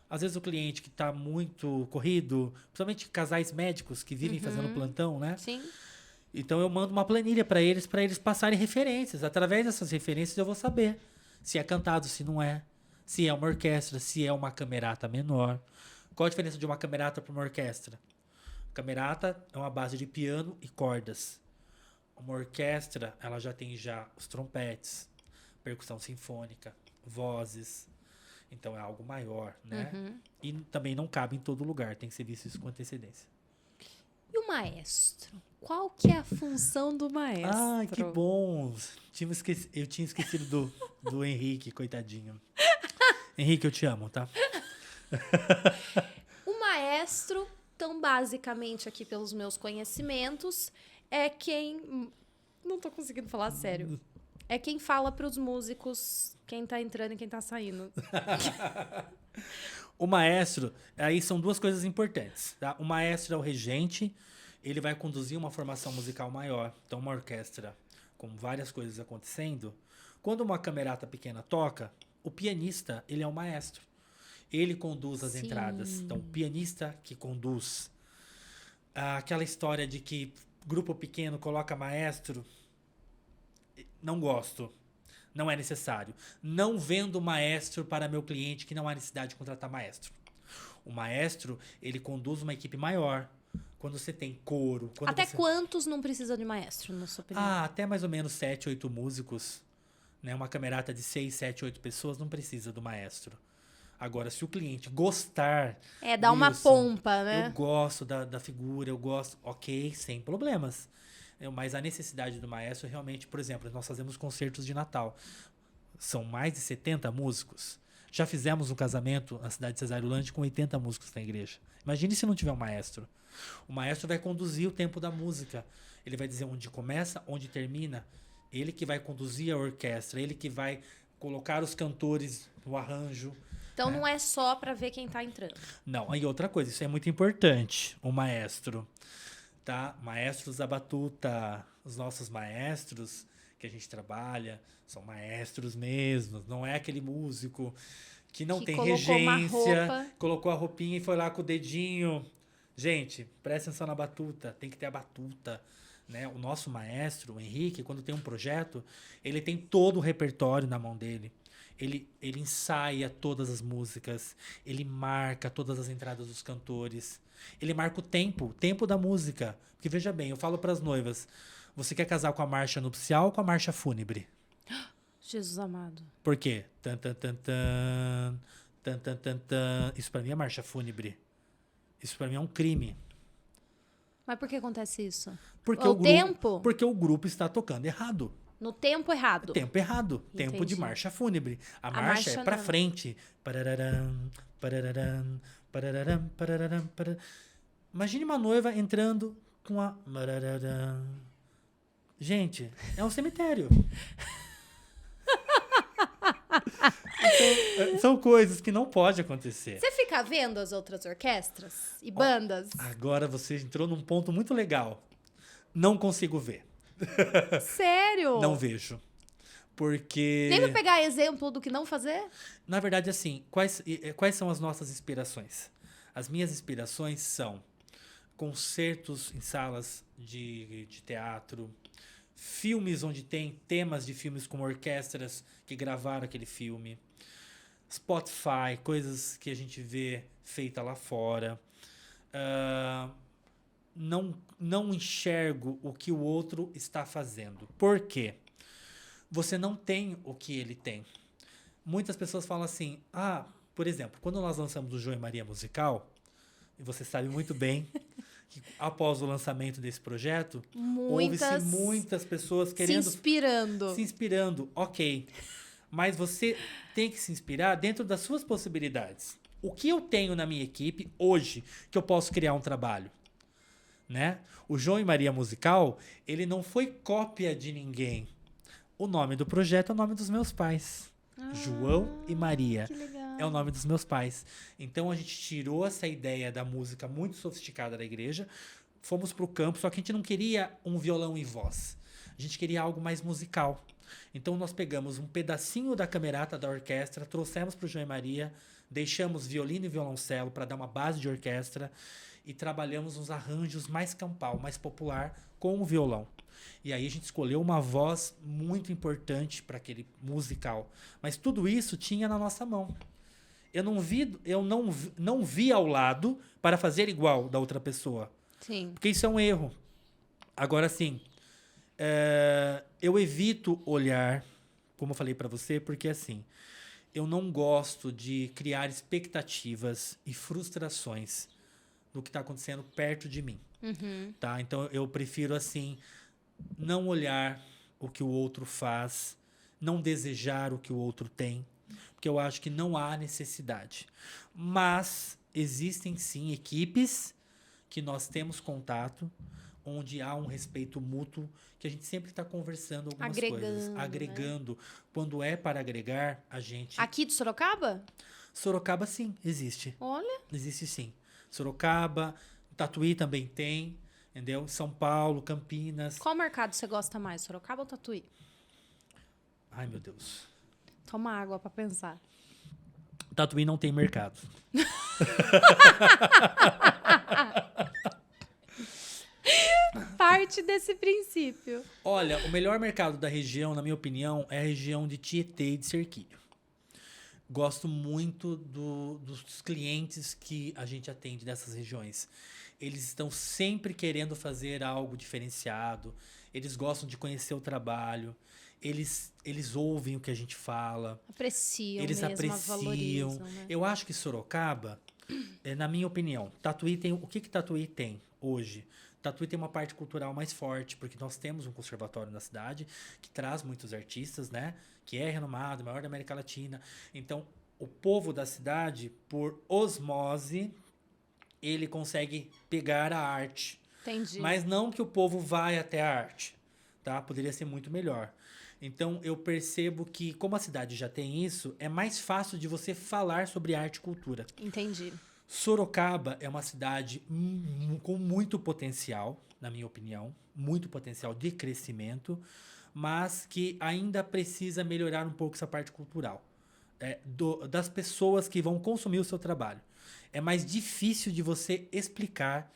Às vezes o cliente que está muito corrido, principalmente casais médicos que vivem fazendo plantão, né? Sim. Então eu mando uma planilha para eles passarem referências. Através dessas referências eu vou saber se é cantado, se não é, se é uma orquestra, se é uma camerata menor. Qual a diferença de uma camerata para uma orquestra? Camerata é uma base de piano e cordas. Uma orquestra, ela já tem os trompetes, percussão sinfônica, vozes. Então é algo maior, né? E também não cabe em todo lugar, tem que ser visto isso com antecedência. E o maestro? Qual que é a função do maestro? Ah, que bom! Eu tinha esquecido do Henrique, coitadinho. Henrique, eu te amo, tá? O maestro, então basicamente aqui pelos meus conhecimentos, é quem... Não tô conseguindo falar sério. É quem fala pros músicos quem tá entrando e quem tá saindo. O maestro, aí são duas coisas importantes, tá? O maestro é o regente, ele vai conduzir uma formação musical maior. Então, uma orquestra com várias coisas acontecendo, quando uma camerata pequena toca, o pianista, ele é o maestro. Ele conduz as entradas. Então, o pianista que conduz. Aquela história de que grupo pequeno coloca maestro, não gosto. Não é necessário. Não vendo maestro para meu cliente que não há necessidade de contratar maestro. O maestro, ele conduz uma equipe maior. Quando você tem coro... Quantos não precisa de maestro, na sua opinião? Até mais ou menos 7, 8 músicos. Né? Uma camerata de 6, 7, 8 pessoas não precisa do maestro. Agora, se o cliente gostar... dá uma pompa, né? Eu gosto da figura, eu gosto... Ok, sem problemas. Mas a necessidade do maestro realmente, por exemplo, nós fazemos concertos de Natal. São mais de 70 músicos. Já fizemos um casamento na cidade de Cesariolândia com 80 músicos na igreja. Imagine se não tiver um maestro. O maestro vai conduzir o tempo da música. Ele vai dizer onde começa, onde termina. Ele que vai conduzir a orquestra. Ele que vai colocar os cantores no arranjo. Então não é só para ver quem tá entrando. Não, e outra coisa, isso é muito importante, o maestro. Tá? Maestros da batuta, os nossos maestros que a gente trabalha são maestros mesmo, não é aquele músico que não tem regência, colocou a roupinha e foi lá com o dedinho. Gente, presta atenção na batuta, tem que ter a batuta. Né? O nosso maestro, o Henrique, quando tem um projeto, ele tem todo o repertório na mão dele. Ele ensaia todas as músicas, ele marca todas as entradas dos cantores, ele marca o tempo da música. Porque veja bem, eu falo para as noivas, você quer casar com a marcha nupcial ou com a marcha fúnebre? Jesus amado. Por quê? Tan, tan, tan, tan, tan, tan, tan, tan. Isso para mim é marcha fúnebre. Isso para mim é um crime. Mas por que acontece isso? Porque tempo? Porque o grupo está tocando errado. No tempo errado. Tempo errado. Entendi. Tempo de marcha fúnebre. A marcha marcha é pra não. frente. Parararam, parararam, parararam, parararam, parararam. Imagine uma noiva entrando com a... marararam. Gente, é um cemitério. Então, são coisas que não pode acontecer. Você fica vendo as outras orquestras e bandas? Agora você entrou num ponto muito legal. Não consigo ver. Sério? Não vejo. Porque... Nem pra pegar exemplo do que não fazer? Na verdade, assim, quais são as nossas inspirações? As minhas inspirações são concertos em salas de teatro, filmes onde tem temas de filmes com orquestras que gravaram aquele filme, Spotify, coisas que a gente vê feita lá fora. Não enxergo o que o outro está fazendo. Por quê? Você não tem o que ele tem. Muitas pessoas falam assim, por exemplo, quando nós lançamos o João e Maria musical, e você sabe muito bem que após o lançamento desse projeto, houve-se muitas pessoas querendo... Se inspirando, ok. Mas você tem que se inspirar dentro das suas possibilidades. O que eu tenho na minha equipe hoje que eu posso criar um trabalho? Né? O João e Maria musical, ele não foi cópia de ninguém. O nome do projeto é o nome dos meus pais. João e Maria. Que legal. É o nome dos meus pais. Então a gente tirou essa ideia da música muito sofisticada da igreja, fomos pro campo, só que a gente não queria um violão e voz. A gente queria algo mais musical. Então nós pegamos um pedacinho da camerata da orquestra, trouxemos pro João e Maria, deixamos violino e violoncelo para dar uma base de orquestra e trabalhamos uns arranjos mais campal, mais popular com o violão. E aí a gente escolheu uma voz muito importante para aquele musical. Mas tudo isso tinha na nossa mão. Eu não vi ao lado para fazer igual da outra pessoa. Sim. Porque isso é um erro. Agora, sim, eu evito olhar, como eu falei para você, porque assim, eu não gosto de criar expectativas e frustrações do que está acontecendo perto de mim. Uhum. Tá? Então eu prefiro assim não olhar o que o outro faz, não desejar o que o outro tem, porque eu acho que não há necessidade. Mas existem sim equipes que nós temos contato, onde há um respeito mútuo, que a gente sempre está conversando algumas coisas, agregando. Né? Quando é para agregar, a gente... Aqui de Sorocaba? Sorocaba, sim, existe. Olha. Existe, sim. Sorocaba, Tatuí também tem, entendeu? São Paulo, Campinas. Qual mercado você gosta mais, Sorocaba ou Tatuí? Ai, meu Deus. Toma água para pensar. Tatuí não tem mercado. Parte desse princípio. Olha, o melhor mercado da região, na minha opinião, é a região de Tietê e de Cerquilho. Gosto muito dos clientes que a gente atende dessas regiões. Eles estão sempre querendo fazer algo diferenciado. Eles gostam de conhecer o trabalho. Eles ouvem o que a gente fala. Apreciam eles mesmo, apreciam. Valorizam, né? Eu acho que Sorocaba, na minha opinião, Tatuí tem... O que Tatuí tem hoje? Tatuí tem uma parte cultural mais forte, porque nós temos um conservatório na cidade que traz muitos artistas, né? Que é renomado, maior da América Latina. Então, o povo da cidade, por osmose, ele consegue pegar a arte. Entendi. Mas não que o povo vai até a arte, tá? Poderia ser muito melhor. Então, eu percebo que, como a cidade já tem isso, é mais fácil de você falar sobre arte e cultura. Entendi. Sorocaba é uma cidade com muito potencial, na minha opinião, muito potencial de crescimento, mas que ainda precisa melhorar um pouco essa parte cultural, das pessoas que vão consumir o seu trabalho. É mais difícil de você explicar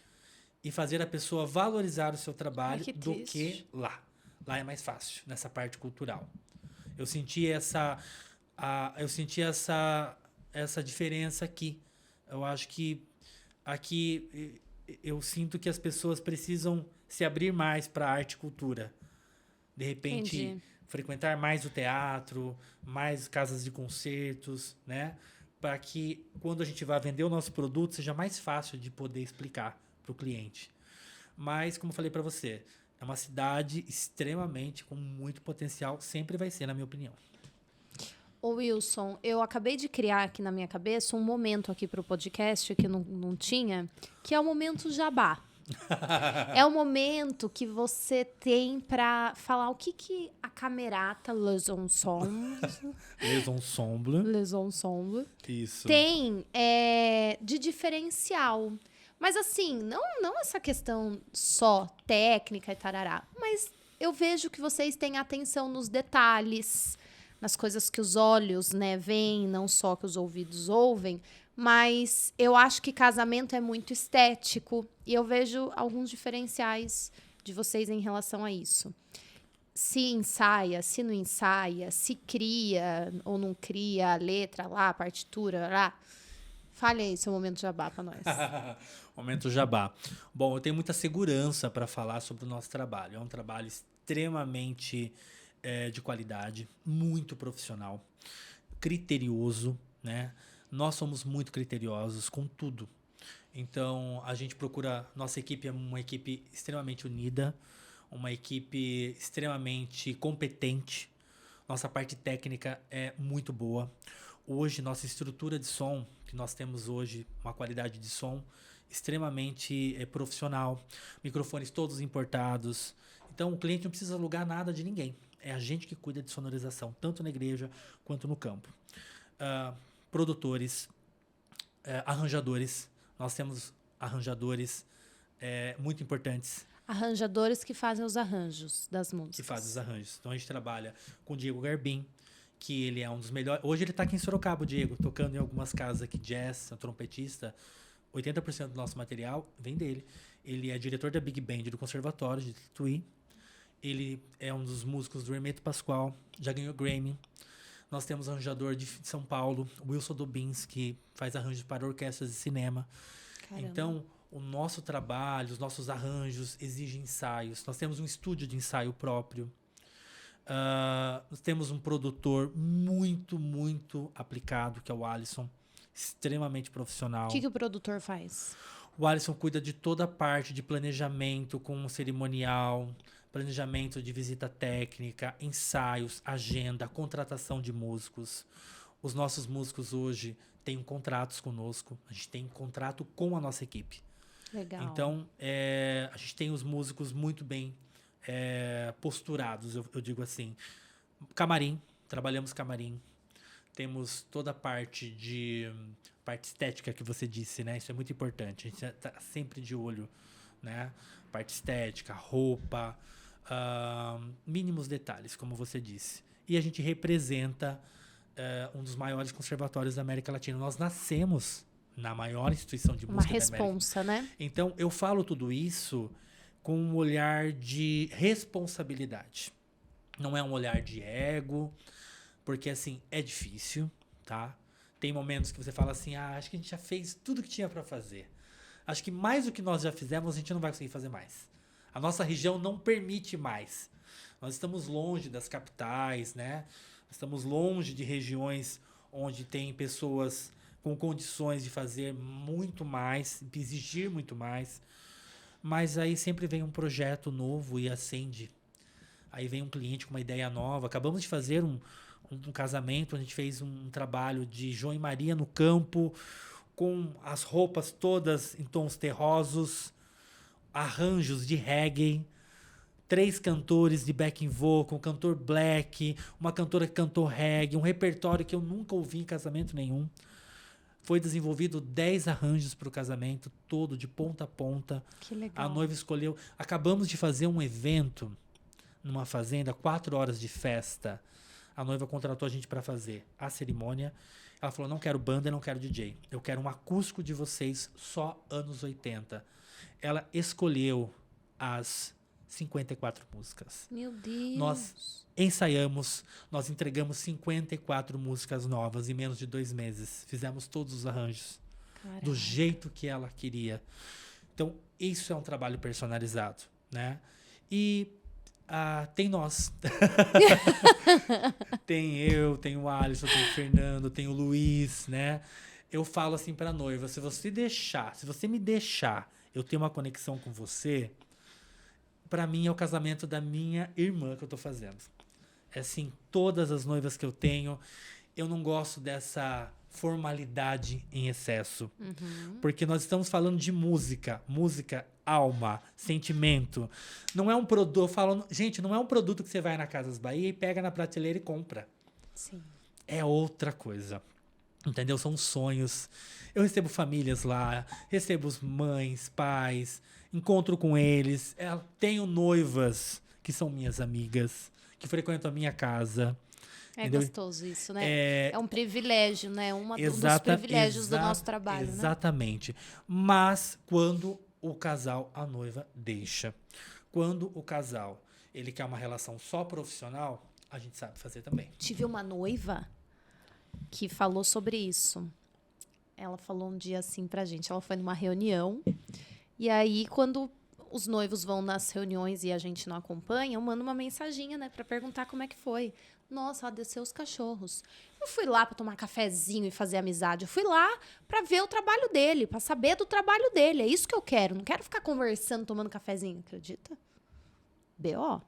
e fazer a pessoa valorizar o seu trabalho do que lá. Lá é mais fácil, nessa parte cultural. Eu senti eu senti essa diferença aqui. Eu acho que aqui eu sinto que as pessoas precisam se abrir mais para arte e cultura. De repente, Entendi. frequentar mais o teatro, mais casas de concertos, né? Para que quando a gente vai vender o nosso produto seja mais fácil de poder explicar para o cliente. Mas, como eu falei para você, é uma cidade extremamente com muito potencial, sempre vai ser, na minha opinião. Ô Wilson, eu acabei de criar aqui na minha cabeça um momento aqui para o podcast que não tinha, que é o momento jabá. É o momento que você tem para falar o que a Camerata Les Ensembles Les Ensemble. Isso. tem de diferencial. Mas assim, não essa questão só técnica e tarará, mas eu vejo que vocês têm atenção nos detalhes, nas coisas que os olhos, né, veem, não só que os ouvidos ouvem, mas eu acho que casamento é muito estético e eu vejo alguns diferenciais de vocês em relação a isso. Se ensaia, se não ensaia, se cria ou não cria a letra lá, a partitura lá. Fale aí seu momento jabá para nós. Momento jabá. Bom, eu tenho muita segurança para falar sobre o nosso trabalho. É um trabalho extremamente de qualidade, muito profissional, criterioso, né? Nós somos muito criteriosos com tudo. Então, a gente procura... Nossa equipe é uma equipe extremamente unida, uma equipe extremamente competente. Nossa parte técnica é muito boa. Hoje, nossa estrutura de som, que nós temos hoje, uma qualidade de som extremamente profissional. Microfones todos importados. Então, o cliente não precisa alugar nada de ninguém. É a gente que cuida de sonorização, tanto na igreja quanto no campo. Produtores, arranjadores. Nós temos arranjadores muito importantes. Arranjadores que fazem os arranjos das músicas. Que fazem os arranjos. Então, a gente trabalha com o Diego Garbim, que ele é um dos melhores... Hoje ele está aqui em Sorocaba, o Diego, tocando em algumas casas aqui, jazz, é um trompetista. 80% do nosso material vem dele. Ele é diretor da Big Band do Conservatório de Tatuí. Ele é um dos músicos do Hermeto Pascoal, já ganhou Grammy. Nós temos arranjador de São Paulo, Wilson Dobins, que faz arranjos para orquestras de cinema. Caramba. Então, o nosso trabalho, os nossos arranjos exigem ensaios. Nós temos um estúdio de ensaio próprio. Nós temos um produtor muito, muito aplicado, que é o Alisson, extremamente profissional. O que o produtor faz? O Alisson cuida de toda a parte de planejamento com cerimonial, planejamento de visita técnica, ensaios, agenda, contratação de músicos. Os nossos músicos hoje têm contratos conosco, a gente tem contrato com a nossa equipe. Legal. Então, a gente tem os músicos muito bem posturados, eu digo assim. Camarim, trabalhamos camarim. Temos toda a parte estética que você disse, né? Isso é muito importante. A gente está sempre de olho, né? Parte estética, roupa, mínimos detalhes, como você disse. E a gente representa um dos maiores conservatórios da América Latina. Nós nascemos na maior instituição de música da América. Uma responsa, né? Então, eu falo tudo isso com um olhar de responsabilidade. Não é um olhar de ego, porque, assim, é difícil, tá? Tem momentos que você fala assim, acho que a gente já fez tudo que tinha para fazer. Acho que mais do que nós já fizemos, a gente não vai conseguir fazer mais. A nossa região não permite mais. Nós estamos longe das capitais, né? Estamos longe de regiões onde tem pessoas com condições de fazer muito mais, de exigir muito mais. Mas aí sempre vem um projeto novo e acende. Aí vem um cliente com uma ideia nova. Acabamos de fazer um casamento, a gente fez um trabalho de João e Maria no campo, com as roupas todas em tons terrosos, arranjos de reggae, 3 cantores de backing vocal, um cantor black, uma cantora que cantou reggae, um repertório que eu nunca ouvi em casamento nenhum. Foi desenvolvido 10 arranjos para o casamento, todo de ponta a ponta. Que legal. A noiva escolheu... Acabamos de fazer um evento numa fazenda, 4 horas de festa. A noiva contratou a gente para fazer a cerimônia. Ela falou, não quero banda, não quero DJ. Eu quero um acústico de vocês, só anos 80. Ela escolheu as 54 músicas. Meu Deus. Nós ensaiamos, nós entregamos 54 músicas novas em menos de 2 meses. Fizemos todos os arranjos Caraca. do jeito que ela queria. Então, isso é um trabalho personalizado, né? E tem nós. Tem eu, tem o Alisson, tem o Fernando, tem o Luiz, né? Eu falo assim pra noiva, se você me deixar eu ter uma conexão com você, pra mim é o casamento da minha irmã que eu tô fazendo. É assim, todas as noivas que eu tenho, eu não gosto dessa formalidade em excesso. Porque nós estamos falando de música, alma, sentimento. Não é um produto, eu falo, gente, não é um produto que você vai na Casas Bahia e pega na prateleira e compra. Sim. É outra coisa. Entendeu? São sonhos. Eu recebo famílias lá, recebo os mães, pais, encontro com eles. Tenho noivas que são minhas amigas, que frequentam a minha casa. É entendeu? gostoso isso, né? É um privilégio, né? Um dos privilégios do nosso trabalho, né? Exatamente. Mas quando o casal, a noiva, deixa. Quando o casal, ele quer uma relação só profissional, a gente sabe fazer também. Tive uma noiva que falou sobre isso. Ela falou um dia assim pra gente. Ela foi numa reunião. E aí, quando os noivos vão nas reuniões e a gente não acompanha, eu mando uma mensaginha, né? Pra perguntar como é que foi. Nossa, ela desceu os cachorros. Eu fui lá pra tomar cafezinho e fazer amizade. Eu fui lá pra ver o trabalho dele, pra saber do trabalho dele. É isso que eu quero. Não quero ficar conversando, tomando cafezinho. Acredita? B.O.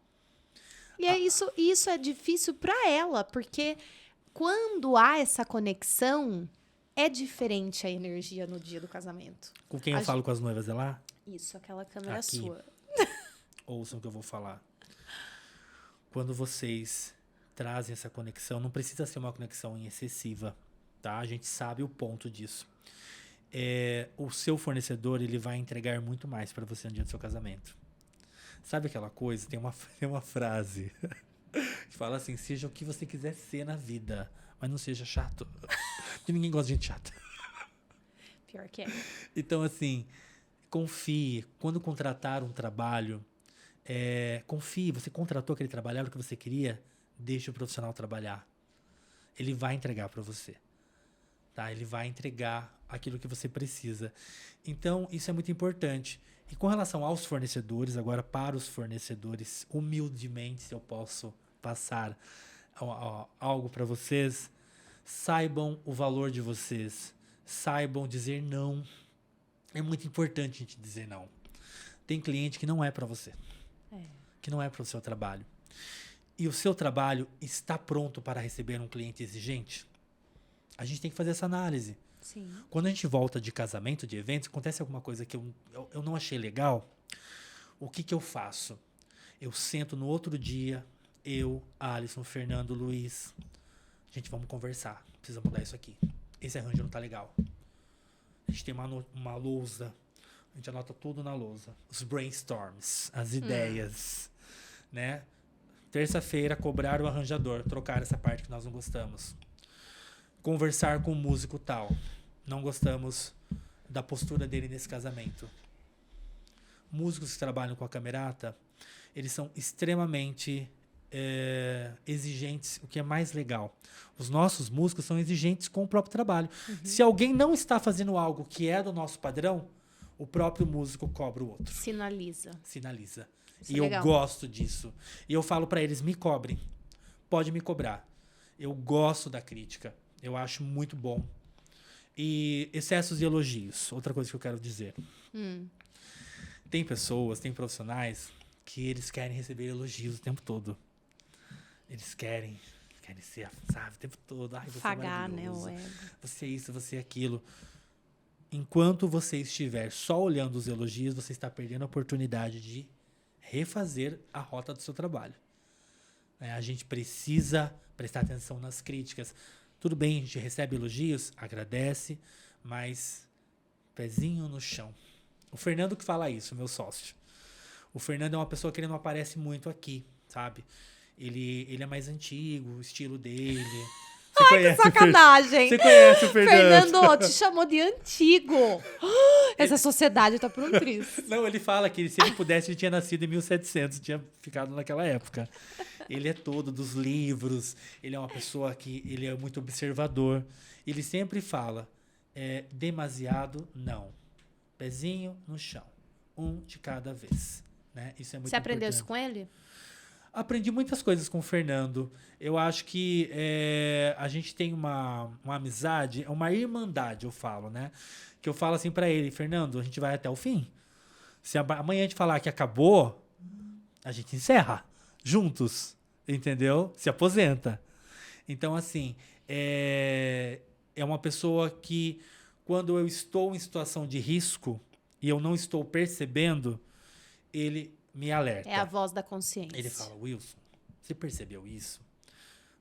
E é isso é difícil pra ela, porque quando há essa conexão, é diferente a energia no dia do casamento. Com quem eu falo com as noivas é lá? Isso, aquela câmera Aqui. sua. Ouçam o que eu vou falar. Quando vocês trazem essa conexão, não precisa ser uma conexão excessiva, tá? A gente sabe o ponto disso. O seu fornecedor, ele vai entregar muito mais para você no dia do seu casamento. Sabe aquela coisa? Tem uma frase que fala assim, seja o que você quiser ser na vida, mas não seja chato. Porque ninguém gosta de gente chata. Pior que é. Então, assim, confie. Quando contratar um trabalho, confie. Você contratou aquele trabalho, era o que você queria, deixe o profissional trabalhar. Ele vai entregar para você. Tá? Ele vai entregar aquilo que você precisa. Então, isso é muito importante. E com relação aos fornecedores, agora para os fornecedores, humildemente, se eu posso passar algo para vocês, saibam o valor de vocês. Saibam dizer não. É muito importante a gente dizer não. Tem cliente que não é para você. Que não é para o seu trabalho. E o seu trabalho está pronto para receber um cliente exigente? A gente tem que fazer essa análise. Sim. Quando a gente volta de casamento, de eventos, acontece alguma coisa que eu não achei legal, o que eu faço? Eu sento no outro dia, eu, Alisson, Fernando, Luiz, gente, vamos conversar, precisa mudar isso aqui. Esse arranjo não tá legal. A gente tem uma lousa, a gente anota tudo na lousa. Os brainstorms, as ideias, né? Terça-feira, cobrar o arranjador, trocar essa parte que nós não gostamos. Conversar com o músico tal. Não gostamos da postura dele nesse casamento. Músicos que trabalham com a camerata, eles são extremamente exigentes, o que é mais legal. Os nossos músicos são exigentes com o próprio trabalho. Se alguém não está fazendo algo que é do nosso padrão, o próprio músico cobra o outro. Sinaliza. E eu gosto disso. E eu falo para eles, me cobrem. Pode me cobrar. Eu gosto da crítica. Eu acho muito bom. E excessos de elogios. Outra coisa que eu quero dizer. Tem pessoas, tem profissionais que eles querem receber elogios o tempo todo. Eles querem ser, sabe, o tempo todo. Ai, você Pagar, é né, o maravilhoso. ego. Você é isso, você é aquilo. Enquanto você estiver só olhando os elogios, você está perdendo a oportunidade de refazer a rota do seu trabalho. A gente precisa prestar atenção nas críticas. Tudo bem, a gente recebe elogios, agradece, mas pezinho no chão. O Fernando que fala isso, meu sócio. O Fernando é uma pessoa que ele não aparece muito aqui, sabe? Ele é mais antigo, o estilo dele, Você conhece Sacanagem. Você conhece o Fernando? Fernando te chamou de antigo. Essa sociedade tá por um triz. Não, ele fala que se ele pudesse, ele tinha nascido em 1700, tinha ficado naquela época. Ele é todo dos livros, ele é uma pessoa que ele é muito observador. Ele sempre fala, demasiado não. Pezinho no chão, um de cada vez. Né? Isso é muito Você aprendeu importante. isso com ele? Aprendi muitas coisas com o Fernando. Eu acho que a gente tem uma amizade, uma irmandade, eu falo, né? Que eu falo assim pra ele, Fernando, a gente vai até o fim. Se amanhã a gente falar que acabou, a gente encerra juntos, entendeu? Se aposenta. Então, assim, é uma pessoa que, quando eu estou em situação de risco e eu não estou percebendo, ele me alerta. É a voz da consciência. Ele fala, Wilson, você percebeu isso?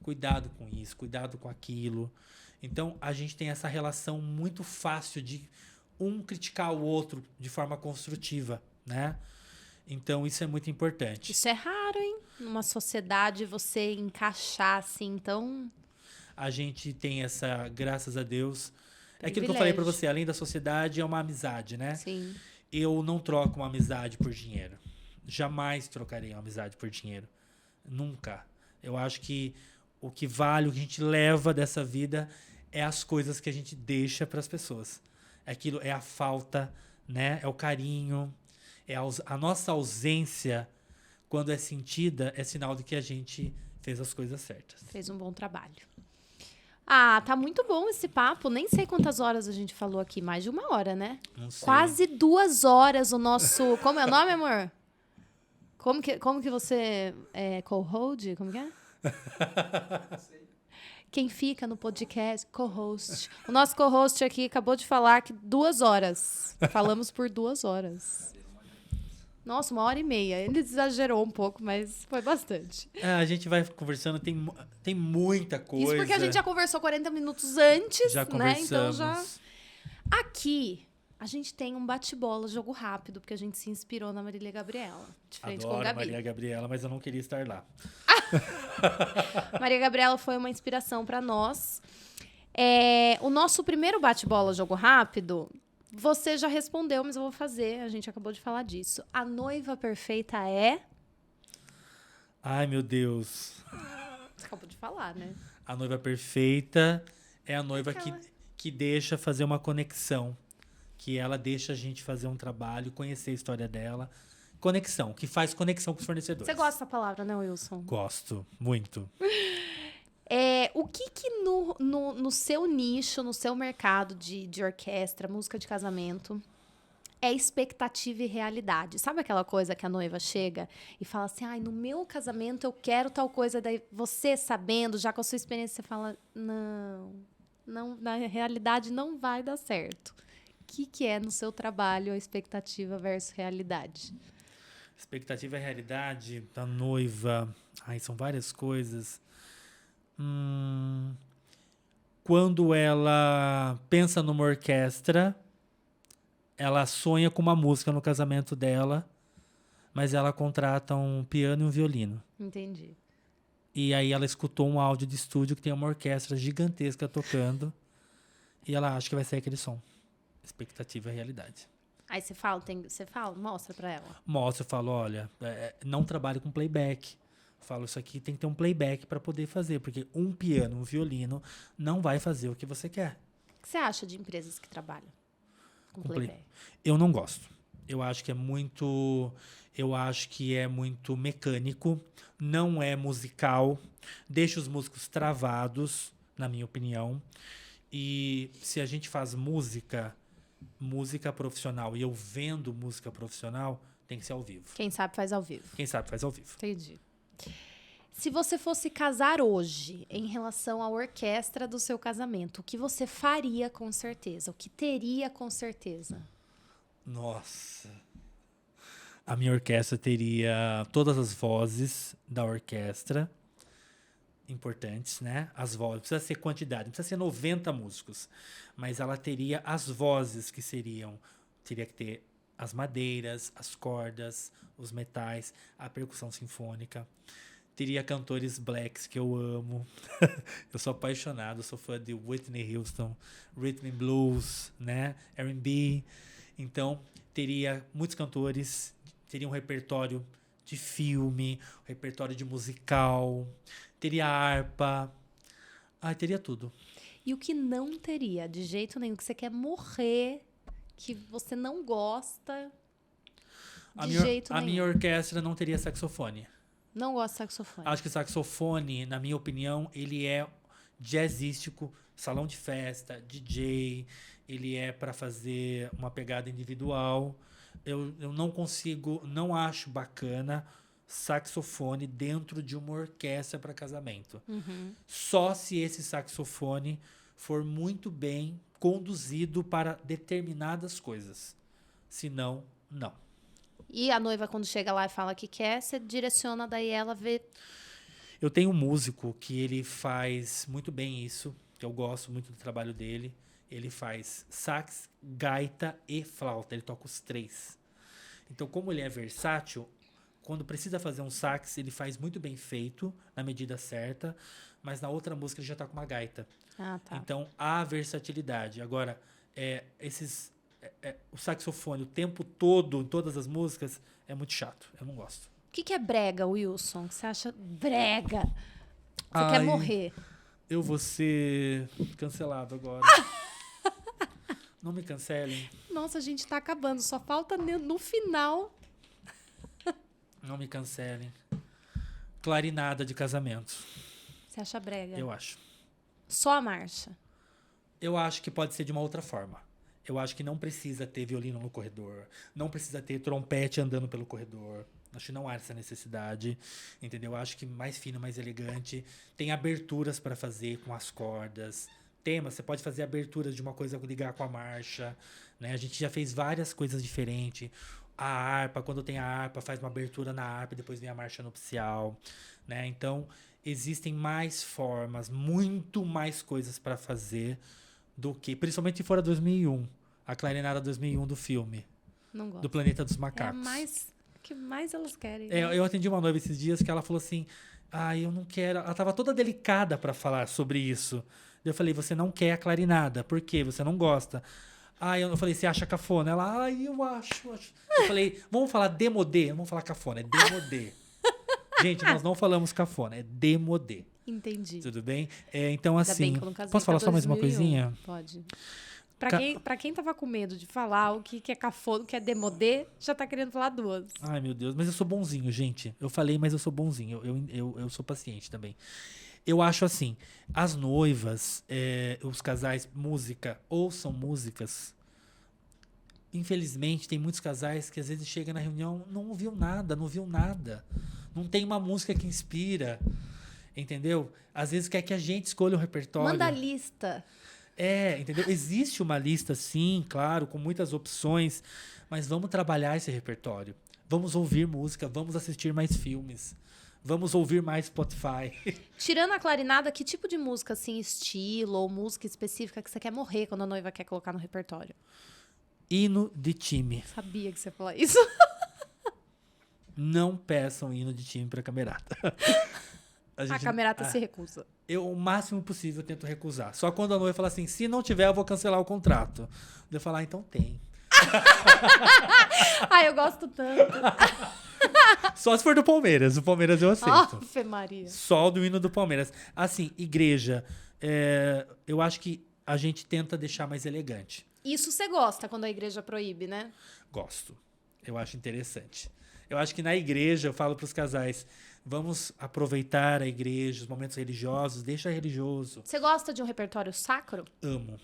Cuidado com isso, cuidado com aquilo. Então, a gente tem essa relação muito fácil de um criticar o outro de forma construtiva, né? Então, isso é muito importante. Isso é raro, hein? Numa sociedade você encaixar assim, então... A gente tem essa, graças a Deus... É aquilo que eu Privilégio. falei pra você, além da sociedade, é uma amizade, né? Sim. Eu não troco uma amizade por dinheiro. Jamais trocarei uma amizade por dinheiro. Nunca. Eu acho que o que vale, o que a gente leva dessa vida é as coisas que a gente deixa para as pessoas. Aquilo é a falta, né? É o carinho, é a nossa ausência, quando é sentida, é sinal de que a gente fez as coisas certas. Fez um bom trabalho. Ah, tá muito bom esse papo. Nem sei quantas horas a gente falou aqui. Mais de 1 hora, né? Não sei. Quase 2 horas o nosso... Como é o nome, amor? Como que você co-hold? Como que é? Quem fica no podcast, co-host. O nosso co-host aqui acabou de falar que 2 horas. Falamos por 2 horas. Nossa, 1h30. Ele exagerou um pouco, mas foi bastante. A gente vai conversando, tem muita coisa. Isso porque a gente já conversou 40 minutos antes, Já né? conversamos. Então já... Aqui, a gente tem um bate-bola, jogo rápido, porque a gente se inspirou na Marília Gabriela. De frente com o Adoro Gabi. Maria Gabriela, mas eu não queria estar lá. Maria Gabriela foi uma inspiração para nós. O nosso primeiro bate-bola, jogo rápido, você já respondeu, mas eu vou fazer. A gente acabou de falar disso. A noiva perfeita é... Ai, meu Deus. Você acabou de falar, né? A noiva perfeita é a noiva que deixa fazer uma conexão. Que ela deixa a gente fazer um trabalho, conhecer a história dela. Conexão, que faz conexão com os fornecedores. Você gosta dessa palavra, né, Wilson? Gosto, muito. O que no seu nicho, no seu mercado de orquestra, música de casamento, é expectativa e realidade? Sabe aquela coisa que a noiva chega e fala assim, ai, no meu casamento eu quero tal coisa, daí você sabendo, já com a sua experiência, você fala, não, na realidade não vai dar certo. O que é no seu trabalho a expectativa versus realidade? Expectativa e realidade da noiva. Ai, são várias coisas. Quando ela pensa numa orquestra, ela sonha com uma música no casamento dela, mas ela contrata um piano e um violino. Entendi. E aí ela escutou um áudio de estúdio que tem uma orquestra gigantesca tocando e ela acha que vai sair aquele som. Expectativa e realidade. Aí você fala, mostra pra ela. Mostra, eu falo, olha, não trabalho com playback. Eu falo, isso aqui tem que ter um playback para poder fazer, porque um piano, um violino não vai fazer o que você quer. O que você acha de empresas que trabalham com playback? Eu não gosto. Eu acho que é muito mecânico, não é musical, deixa os músicos travados, na minha opinião. E se a gente faz música profissional e eu vendo música profissional, tem que ser ao vivo. Quem sabe faz ao vivo. Quem sabe faz ao vivo. Entendi. Se você fosse casar hoje, em relação à orquestra do seu casamento, o que você faria com certeza? O que teria com certeza? Nossa. A minha orquestra teria todas as vozes da orquestra importantes, né? As vozes, não precisa ser quantidade, não precisa ser 90 músicos, mas ela teria as vozes que teria que ter as madeiras, as cordas, os metais, a percussão sinfônica. Teria cantores blacks que eu amo. Eu sou apaixonado, sou fã de Whitney Houston, Rhythm and Blues, né? R&B. Então, teria muitos cantores, teria um repertório de filme, um repertório de musical, teria harpa. Teria tudo. E o que não teria, de jeito nenhum, que você quer morrer, que você não gosta, jeito nenhum. A minha orquestra não teria saxofone. Não gosto de saxofone. Acho que saxofone, na minha opinião, ele é jazzístico, salão de festa, DJ, ele é para fazer uma pegada individual. Eu não consigo, não acho bacana saxofone dentro de uma orquestra para casamento. Só se esse saxofone for muito bem conduzido para determinadas coisas. Se não, não. E a noiva, quando chega lá e fala que quer, você direciona, daí ela vê. Eu tenho um músico que ele faz muito bem isso, que eu gosto muito do trabalho dele. Ele faz sax, gaita e flauta. Ele toca os 3. Então, como ele é versátil, quando precisa fazer um sax, ele faz muito bem feito, na medida certa, mas na outra música ele já tá com uma gaita. Tá. Então, há versatilidade. Agora, o saxofone o tempo todo, em todas as músicas, é muito chato. Eu não gosto. O que é brega, Wilson? Que você acha brega? Você quer morrer? Eu vou ser cancelado agora. Não me cancelem. Nossa, a gente tá acabando. Só falta no final. Não me cancelem. Clarinada de casamento. Você acha brega? Eu acho. Só a marcha. Eu acho que pode ser de uma outra forma. Eu acho que não precisa ter violino no corredor. Não precisa ter trompete andando pelo corredor. Acho que não há essa necessidade. Entendeu? Eu acho que mais fino, mais elegante. Tem aberturas para fazer com as cordas. Temas, você pode fazer aberturas de uma coisa ligar com a marcha. Né? A gente já fez várias coisas diferentes. A harpa, quando tem a harpa, faz uma abertura na harpa e depois vem a marcha nupcial. Né? Então, existem mais formas, muito mais coisas para fazer do que, principalmente se for a 2001, a clarinada 2001 do filme. Não gosto. Do Planeta dos Macacos. Que mais elas querem. Eu atendi uma noiva esses dias que ela falou assim, eu não quero... Ela estava toda delicada para falar sobre isso. Eu falei, você não quer a clarinada, por quê? Você não gosta. Eu falei, você acha cafona? Ela, eu acho. Eu falei, vamos falar demodê? Não vamos falar cafona, é demodê. Gente, nós não falamos cafona, é demodê. Entendi. Tudo bem? Então, Ainda assim, bem que eu não casei posso falar pra só mais uma 2001. coisinha? Pode. Pra quem tava com medo de falar o que é cafona, o que é demodê, já tá querendo falar duas. Ai, meu Deus, mas eu sou bonzinho, gente. Eu falei, mas eu sou bonzinho. Eu sou paciente também. Eu acho assim, as noivas, os casais, ouçam músicas. Infelizmente, tem muitos casais que às vezes chegam na reunião, não ouviu nada, não viu nada. Não tem uma música que inspira, entendeu? Às vezes quer que a gente escolha o repertório. Manda a lista. Entendeu? Existe uma lista, sim, claro, com muitas opções, mas vamos trabalhar esse repertório. Vamos ouvir música, vamos assistir mais filmes. Vamos ouvir mais Spotify. Tirando a clarinada, que tipo de música, assim, estilo ou música específica que você quer morrer quando a noiva quer colocar no repertório? Hino de time. Sabia que você ia falar isso. Não peçam hino de time para camerata. A camerata se recusa. Eu, o máximo possível, tento recusar. Só quando a noiva fala assim, se não tiver, eu vou cancelar o contrato. Eu falo, então tem. Eu gosto tanto. Só se for do Palmeiras. O Palmeiras eu aceito. Ave Maria. Só do hino do Palmeiras. Assim, igreja, eu acho que a gente tenta deixar mais elegante. Isso você gosta quando a igreja proíbe, né? Gosto. Eu acho interessante. Eu acho que na igreja, eu falo para os casais, vamos aproveitar a igreja, os momentos religiosos, deixa religioso. Você gosta de um repertório sacro? Amo.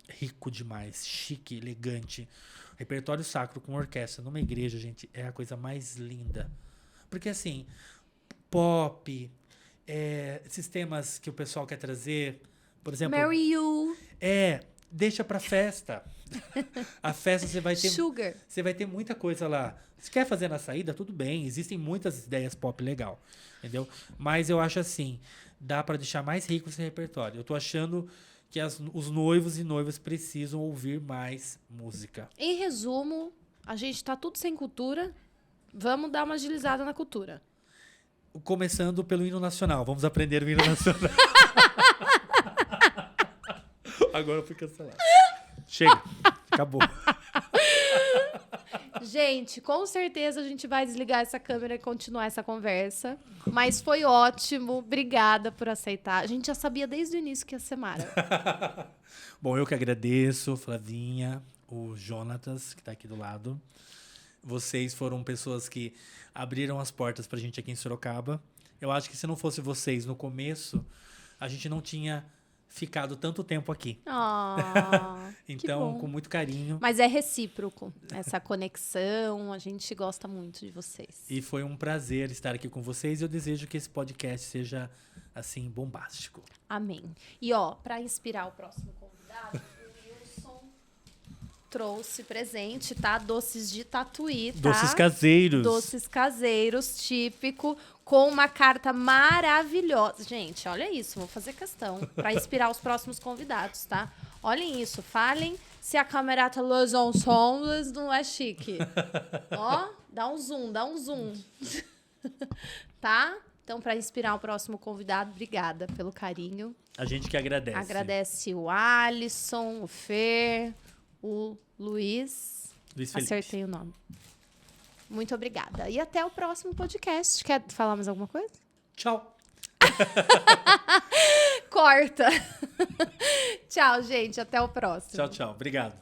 Rico demais, chique, elegante. Repertório sacro com orquestra numa igreja, gente, é a coisa mais linda. Porque, assim, pop, esses temas que o pessoal quer trazer, por exemplo... Marry You. Deixa pra festa. A festa você vai ter... Sugar. Você vai ter muita coisa lá. Se quer fazer na saída, tudo bem. Existem muitas ideias pop legal, entendeu? Mas eu acho assim, dá pra deixar mais rico esse repertório. Eu tô achando que os noivos e noivas precisam ouvir mais música. Em resumo, a gente tá tudo sem cultura. Vamos dar uma agilizada na cultura. Começando pelo hino nacional. Vamos aprender o hino nacional. Agora eu fui cancelado. Chega. Acabou. Gente, com certeza a gente vai desligar essa câmera e continuar essa conversa. Mas foi ótimo. Obrigada por aceitar. A gente já sabia desde o início que ia ser Mara. Bom, eu que agradeço, Flavinha, o Jonatas, que está aqui do lado. Vocês foram pessoas que abriram as portas pra gente aqui em Sorocaba. Eu acho que se não fosse vocês no começo, a gente não tinha ficado tanto tempo aqui. Então, com muito carinho. Mas é recíproco, essa conexão. A gente gosta muito de vocês. E foi um prazer estar aqui com vocês. Eu desejo que esse podcast seja, assim, bombástico. Amém. E, ó, para inspirar o próximo convidado, o Wilson trouxe presente, tá? Doces de Tatuí, tá? Doces caseiros. Doces caseiros, típico, com uma carta maravilhosa. Gente, olha isso, vou fazer questão para inspirar os próximos convidados, tá? Olhem isso, falem se a camerata Les Ensembles não é chique. Ó, dá um zoom, tá? Então, para inspirar o próximo convidado, obrigada pelo carinho. A gente que agradece. Agradece o Alisson, o Fer, o Luiz Felipe. Acertei o nome. Muito obrigada. E até o próximo podcast. Quer falar mais alguma coisa? Tchau. Corta. Tchau, gente. Até o próximo. Tchau. Obrigado.